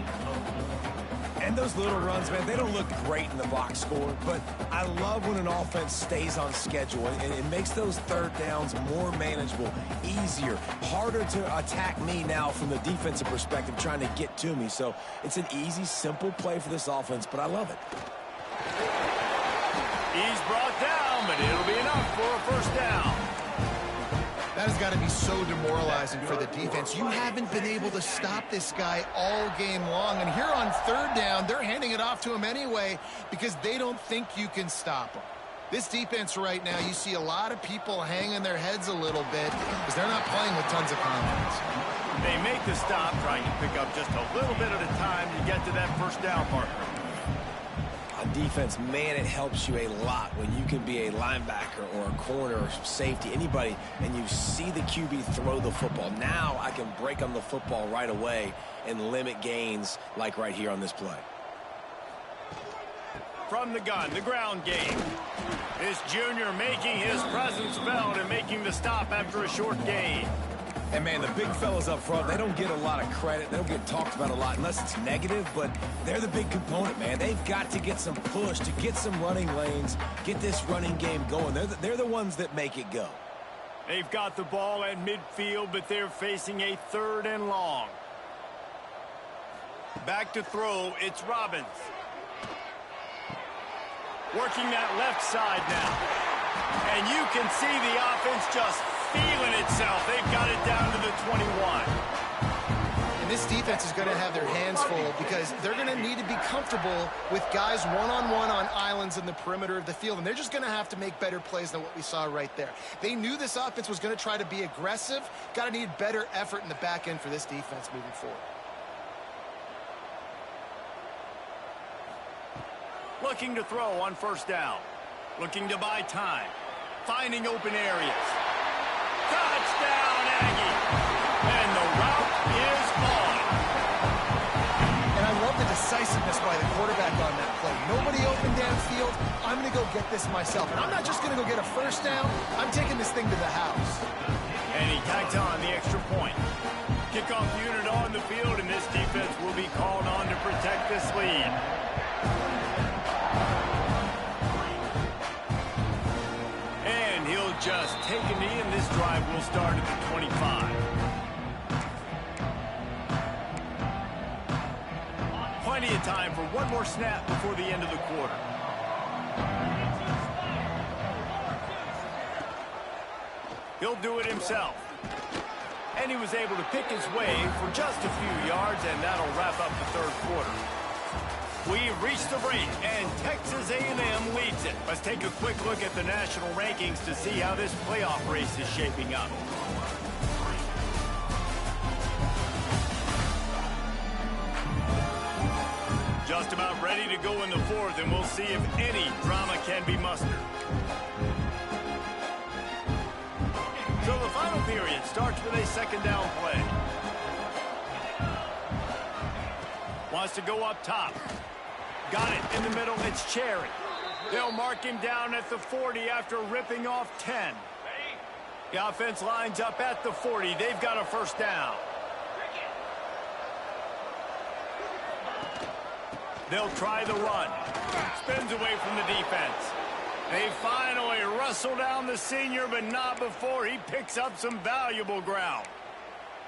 Speaker 3: And those little runs, man, they don't look great in the box score, but I love when an offense stays on schedule, and it makes those 3rd downs more manageable, easier, harder to attack me now from the defensive perspective, trying to get to me. So it's an easy, simple play for this offense, but I love it.
Speaker 1: He's brought down, but it'll be enough for a 1st down.
Speaker 2: That has got to be so demoralizing for the defense. You haven't been able to stop this guy all game long. And here on third down, they're handing it off to him anyway because they don't think you can stop him. This defense right now, you see a lot of people hanging their heads a little bit because they're not playing with tons of confidence.
Speaker 1: They make the stop, trying to pick up just a little bit at a time to get to that first down marker.
Speaker 3: On defense, man, it helps you a lot when you can be a linebacker or a corner or safety, anybody, and you see the QB throw the football. Now I can break on the football right away and limit gains like right here on this play.
Speaker 1: From the gun, the ground game. This junior making his presence felt and making the stop after a short gain.
Speaker 3: And, man, the big fellas up front, they don't get a lot of credit. They don't get talked about a lot unless it's negative, but they're the big component, man. They've got to get some push, to get some running lanes, get this running game going. They're the ones that make it go.
Speaker 1: They've got the ball at midfield, but they're facing a 3rd and long. Back to throw, it's Robbins. Working that left side now. And you can see the offense just feeling itself. They've got it down to the 21.
Speaker 2: And this defense is going to have their hands full because they're going to need to be comfortable with guys one-on-one on islands in the perimeter of the field. And they're just going to have to make better plays than what we saw right there. They knew this offense was going to try to be aggressive. Got to need better effort in the back end for this defense moving forward.
Speaker 1: Looking to throw on first down. Looking to buy time. Finding open areas. Touchdown, Aggie! And the route is on.
Speaker 2: And I love the decisiveness by the quarterback on that play. Nobody open downfield. I'm going to go get this myself. And I'm not just going to go get a first down. I'm taking this thing to the house.
Speaker 1: And he tags on the extra point. Kickoff unit on the field, and this defense will be called on to protect this lead. Just take a knee, and this drive will start at the 25. Plenty of time for one more snap before the end of the quarter. He'll do it himself. And he was able to pick his way for just a few yards, and that'll wrap up the 3rd quarter. We've reached the break, and Texas A&M leads it. Let's take a quick look at the national rankings to see how this playoff race is shaping up. Just about ready to go in the 4th, and we'll see if any drama can be mustered. So the final period starts with a 2nd down play. Wants to go up top. Got it in the middle. It's Cherry. They'll mark him down at the 40 after ripping off 10. The offense lines up at the 40. They've got a first down. They'll try the run. Spins away from the defense. They finally wrestle down the senior, but not before he picks up some valuable ground.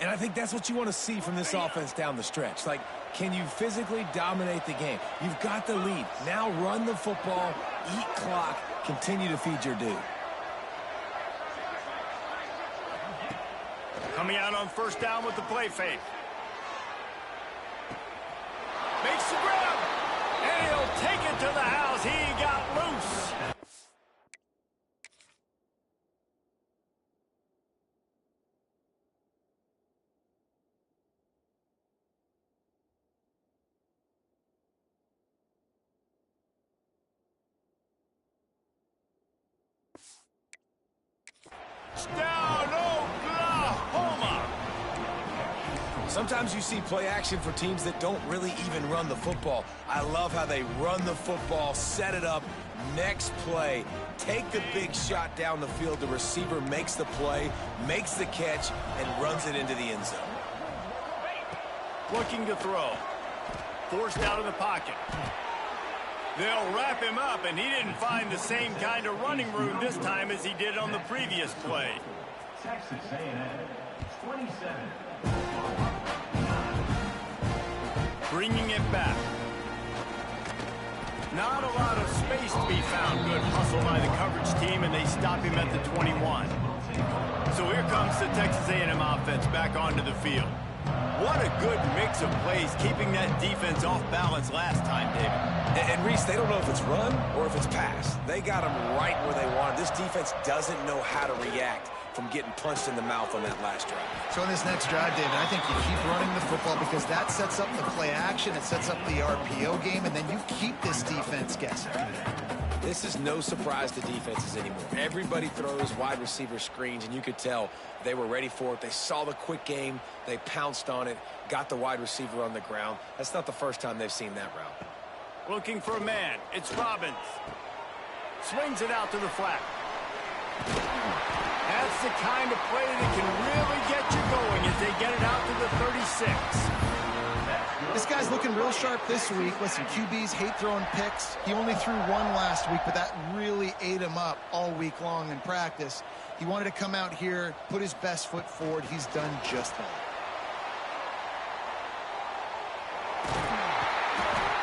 Speaker 3: And I think that's what you want to see from this offense down the stretch. Like, can you physically dominate the game? You've got the lead. Now run the football, eat clock, continue to feed your dude.
Speaker 1: Coming out on first down with the play fake. Makes the grab. And he'll take it to the house. He got loose. Down Oklahoma.
Speaker 3: Sometimes you see play action for teams that don't really even run the football. I love how they run the football, set it up, next play, take the big shot down the field. The receiver makes the play, makes the catch, and runs it into the end zone.
Speaker 1: Looking to throw. Forced out of the pocket. They'll wrap him up, and he didn't find the same kind of running room this time as he did on the previous play.
Speaker 5: Texas A&M, 27.
Speaker 1: Bringing it back. Not a lot of space to be found. Good hustle by the coverage team, and they stop him at the 21. So here comes the Texas A&M offense back onto the field. What a good mix of plays, keeping that defense off balance last time, David.
Speaker 3: And Reese, they don't know if it's run or if it's pass. They got them right where they wanted. This defense doesn't know how to react from getting punched in the mouth on that last drive.
Speaker 2: So in this next drive, David, I think you keep running the football because that sets up the play action, it sets up the RPO game, and then you keep this defense guessing.
Speaker 3: This is no surprise to defenses anymore. Everybody throws wide receiver screens, and you could tell they were ready for it. They saw the quick game. They pounced on it, got the wide receiver on the ground. That's not the first time they've seen that route.
Speaker 1: Looking for a man. It's Robbins. Swings it out to the flat. That's the kind of play that can really get you going as they get it out to the 36.
Speaker 2: This guy's looking real sharp this week. Listen, QBs hate throwing picks. He only threw one last week, but that really ate him up all week long in practice. He wanted to come out here, put his best foot forward. He's done just that.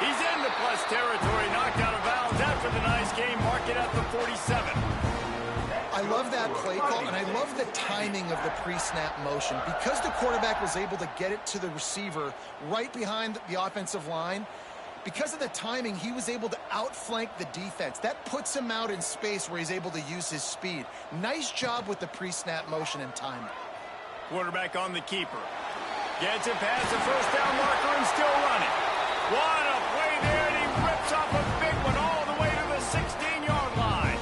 Speaker 1: He's into plus territory, knocked out of bounds after the nice game. Mark it at the 47.
Speaker 2: I love that play call, and I love the timing of the pre-snap motion. Because the quarterback was able to get it to the receiver right behind the offensive line, because of the timing, he was able to outflank the defense. That puts him out in space where he's able to use his speed. Nice job with the pre-snap motion and timing.
Speaker 1: Quarterback on the keeper. Gets it past the first down marker and still running. What a play there, and he rips off a big one all the way to the 16-yard line.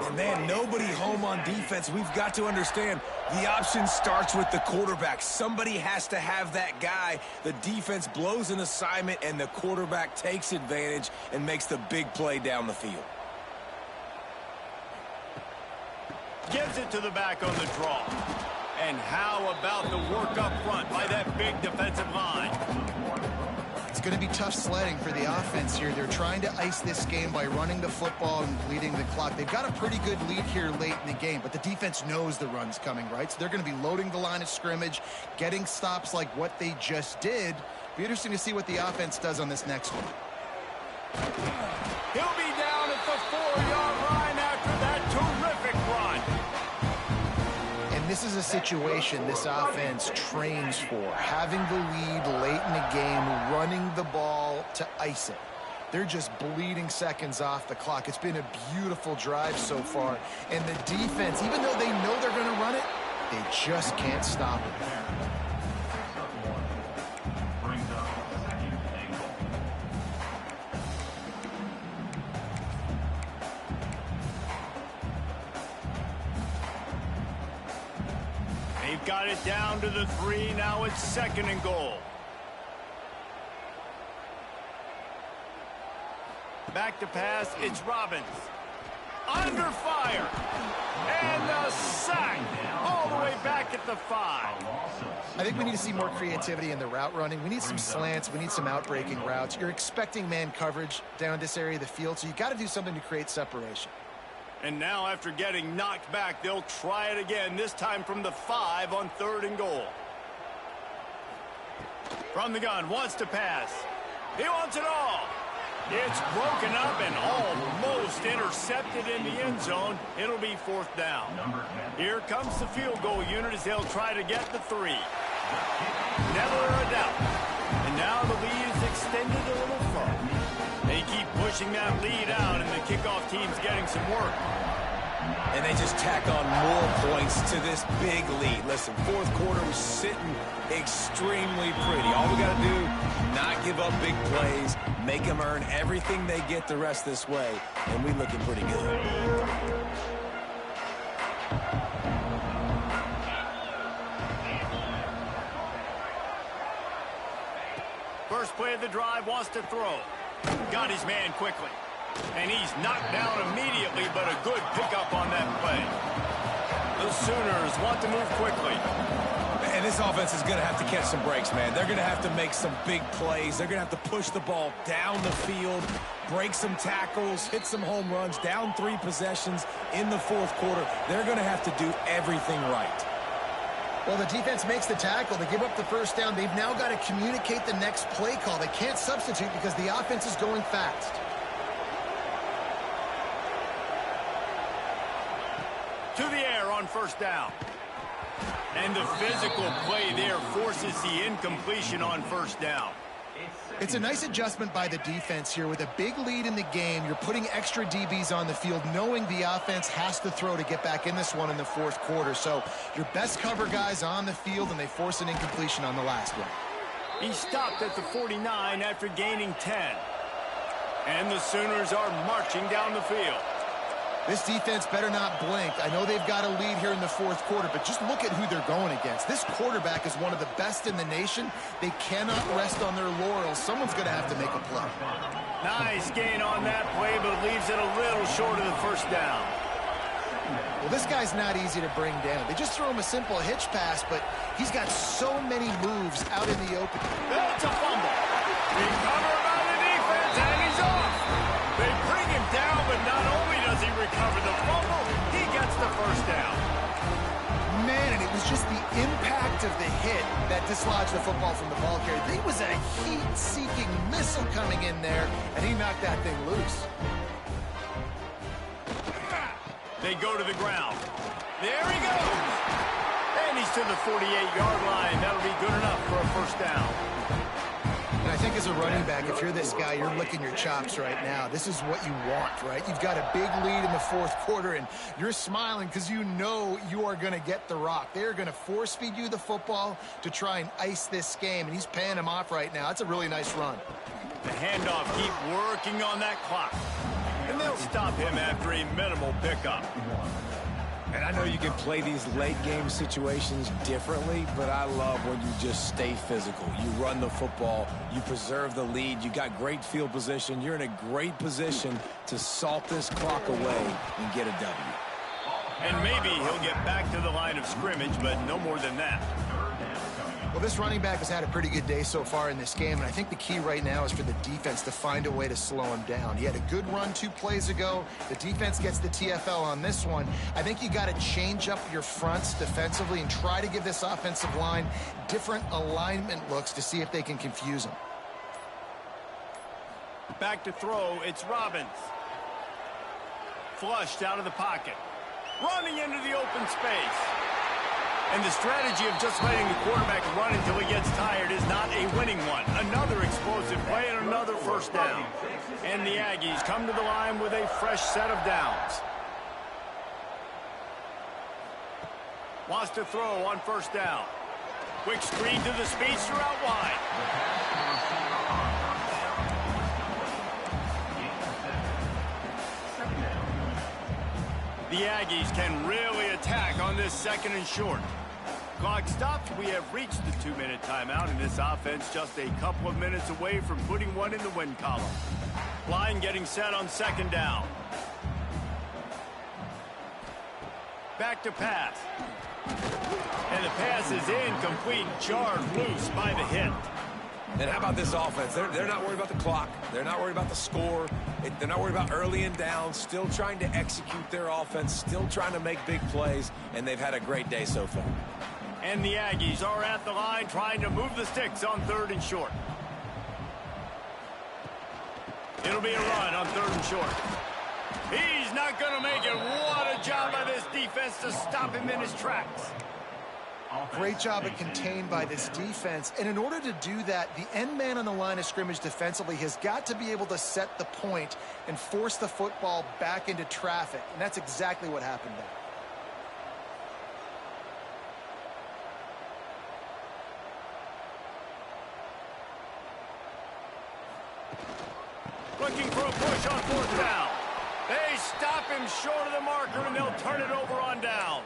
Speaker 3: And man, nobody home on defense. We've got to understand the option starts with the quarterback. Somebody has to have that guy. The defense blows an assignment, and the quarterback takes advantage and makes the big play down the field.
Speaker 1: Gives it to the back on the draw. And how about the work up front by that big defensive line?
Speaker 2: It's going to be tough sledding for the offense here. They're trying to ice this game by running the football and bleeding the clock. They've got a pretty good lead here late in the game, but the defense knows the run's coming, right? So they're going to be loading the line of scrimmage, getting stops like what they just did. Be interesting to see what the offense does on this next one.
Speaker 1: He'll be down at the 4-yard line after that terrific run.
Speaker 2: And this is a situation this offense trains for, having the lead late in the game, running the ball to ice it. They're just bleeding seconds off the clock. It's been a beautiful drive so far. And the defense, even though they know they're going to run it, they just can't stop it.
Speaker 1: They've got it down to the 3. Now it's 2nd and goal. Back to pass. It's Robbins. Under fire. And a sack. All the way back at the 5.
Speaker 2: I think we need to see more creativity in the route running. We need some slants. We need some out-breaking routes. You're expecting man coverage down this area of the field, so you got to do something to create separation.
Speaker 1: And now after getting knocked back, they'll try it again, this time from the 5 on 3rd and goal. From the gun, wants to pass. He wants it all. It's broken up and almost intercepted in the end zone. It'll be 4th down. Here comes the field goal unit as they'll try to get the 3. Never a doubt. And now the lead is extended a little further. They keep pushing that lead out, and the kickoff team's getting some work.
Speaker 3: And they just tack on more points to this big lead. Listen, 4th quarter was sitting extremely pretty. All we got to do, not give up big plays, make them earn everything they get the rest this way, and we're looking pretty good.
Speaker 1: First play of the drive, wants to throw. Got his man quickly. And he's knocked down immediately, but a good pickup on that play. The Sooners want to move quickly.
Speaker 3: And this offense is going to have to catch some breaks, man. They're going to have to make some big plays. They're going to have to push the ball down the field, break some tackles, hit some home runs, down 3 possessions in the 4th quarter. They're going to have to do everything right.
Speaker 2: Well, the defense makes the tackle. They give up the first down. They've now got to communicate the next play call. They can't substitute because the offense is going fast.
Speaker 1: To the air on first down. And the physical play there forces the incompletion on first down.
Speaker 2: It's a nice adjustment by the defense here. With a big lead in the game, you're putting extra DBs on the field, knowing the offense has to throw to get back in this one in the fourth quarter. So your best cover guys on the field, and they force an incompletion on the last one.
Speaker 1: He stopped at the 49 after gaining 10. And the Sooners are marching down the field.
Speaker 2: This defense better not blink. I know they've got a lead here in the fourth quarter, but just look at who they're going against. This quarterback is one of the best in the nation. They cannot rest on their laurels. Someone's going to have to make a play.
Speaker 1: Nice gain on that play, but leaves it a little short of the first down.
Speaker 2: Well, this guy's not easy to bring down. They just throw him a simple hitch pass, but he's got so many moves out in the open.
Speaker 1: That's a fumble. Recovered by the defense, and he's off. They bring him down, but not only does he recover the fumble, he gets the first down.
Speaker 2: Man, and it was just the impact of the hit that dislodged the football from the ball carrier. There was a heat-seeking missile coming in there, and he knocked that thing loose.
Speaker 1: They go to the ground. There he goes. And he's to the 48-yard line. That'll be good enough for a first down.
Speaker 2: And I think as a running back, if you're this guy, you're licking your chops right now. This is what you want, right? You've got a big lead in the fourth quarter, and you're smiling because you know you are going to get the rock. They're going to force-feed you the football to try and ice this game, and he's paying him off right now. That's a really nice run.
Speaker 1: The handoff, keep working on that clock. And they'll stop him after a minimal pickup.
Speaker 3: And I know you can play these late-game situations differently, but I love when you just stay physical. You run the football, you preserve the lead, you got great field position, you're in a great position to salt this clock away and get a W.
Speaker 1: And maybe he'll get back to the line of scrimmage, but no more than that.
Speaker 2: Well, this running back has had a pretty good day so far in this game, and I think the key right now is for the defense to find a way to slow him down. He had a good run 2 plays ago. The defense gets the TFL on this one. I think you got to change up your fronts defensively and try to give this offensive line different alignment looks to see if they can confuse him.
Speaker 1: Back to throw, it's Robbins. Flushed out of the pocket. Running into the open space. And the strategy of just letting the quarterback run until he gets tired is not a winning one. Another explosive play and another first down. And the Aggies come to the line with a fresh set of downs. Wants to throw on first down. Quick screen to the speedster out wide. The Aggies can really attack on this second and short. Clock stopped. We have reached the 2-minute timeout, and this offense just a couple of minutes away from putting one in the win column. Line getting set on second down. Back to pass. And the pass is incomplete, jarred loose by the hit.
Speaker 3: And how about this offense? They're not worried about the clock. They're not worried about the score. They're not worried about early and down. Still trying to execute their offense. Still trying to make big plays. And they've had a great day so far.
Speaker 1: And the Aggies are at the line trying to move the sticks on third and short. It'll be a run on third and short. He's not going to make it. What a job by this defense to stop him in his tracks.
Speaker 2: Great job at contained by this defense. And in order to do that, the end man on the line of scrimmage defensively has got to be able to set the point and force the football back into traffic. And that's exactly what happened there.
Speaker 1: Looking for a push on fourth down. They stop him short of the marker, and they'll turn it over on downs.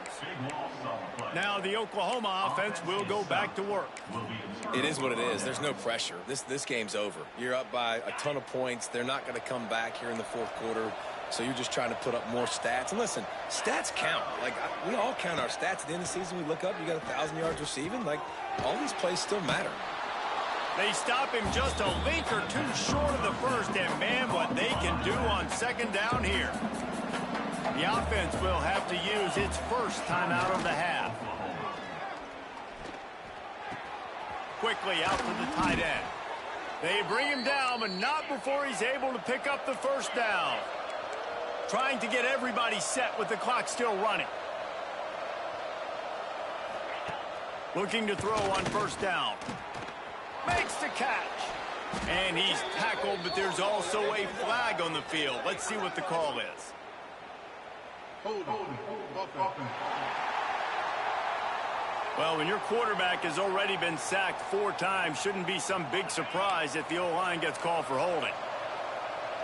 Speaker 1: Now the Oklahoma offense will go back to work.
Speaker 3: It is what it is. There's no pressure. This game's over. You're up by a ton of points. They're not going to come back here in the fourth quarter. So you're just trying to put up more stats. And listen, stats count. Like, we all count our stats. At the end of the season, we look up, you got 1,000 yards receiving. Like, all these plays still matter.
Speaker 1: They stop him just a link or two short of the first, and man, what they can do on second down here. The offense will have to use its first timeout of the half. Quickly out to the tight end. They bring him down, but not before he's able to pick up the first down. Trying to get everybody set with the clock still running. Looking to throw on first down. Makes the catch. And he's tackled, but there's also a flag on the field. Let's see what the call is. Well, when your quarterback has already been sacked 4 times, shouldn't be some big surprise if the O-line gets called for holding.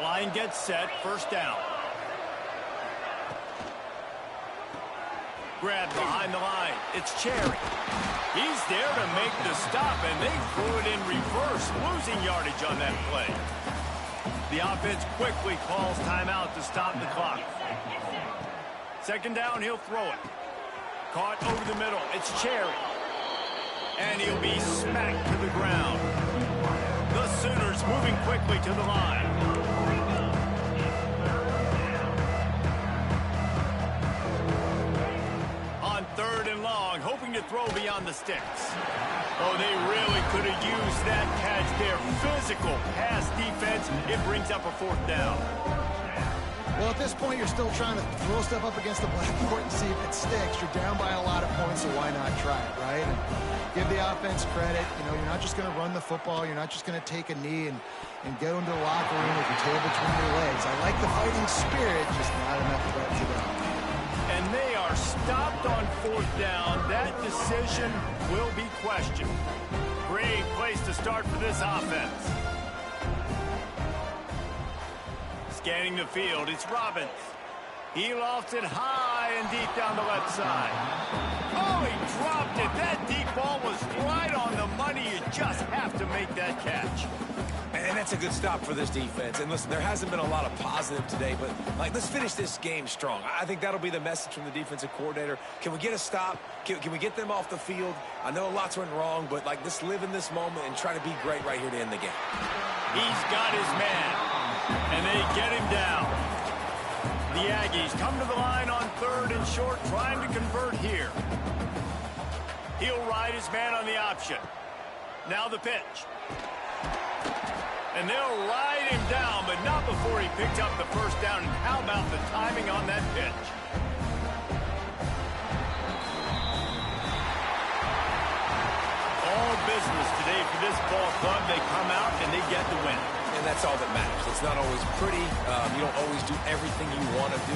Speaker 1: Line gets set, first down. Grabbed behind the line. It's Cherry. He's there to make the stop, and they threw it in reverse, losing yardage on that play. The offense quickly calls timeout to stop the clock. Second down, he'll throw it. Caught over the middle. It's Cherry. And he'll be smacked to the ground. The Sooners moving quickly to the line. On third and long, hoping to throw beyond the sticks. Oh, they really could have used that catch there. Physical pass defense. It brings up a fourth down.
Speaker 2: Well, at this point, you're still trying to throw stuff up against the blackboard and see if it sticks. You're down by a lot of points, so why not try it, right? And give the offense credit. You know, you're not just going to run the football. You're not just going to take a knee and go into the locker room with your tail between your legs. I like the fighting spirit, just not enough of that today.
Speaker 1: And they are stopped on fourth down. That decision will be questioned. Great place to start for this offense. Scanning the field, it's Robbins. He lofts it high and deep down the left side. Oh, he dropped it. That deep ball was right on the money. You just have to make that catch.
Speaker 3: And that's a good stop for this defense. And listen, there hasn't been a lot of positive today, but like, let's finish this game strong. I think that'll be the message from the defensive coordinator. Can we get a stop? Can we get them off the field? I know lots went wrong, but like, let's live in this moment and try to be great right here to end the game.
Speaker 1: He's got his man, and they get him down. The Aggies come to the line on third and short, trying to convert here. He'll ride his man on the option. Now the pitch. And they'll ride him down, but not before he picked up the first down. And how about the timing on that pitch? All business today for this ball club. They come out and they get the win.
Speaker 3: And that's all that matters. It's not always pretty. You don't always do everything you want to do.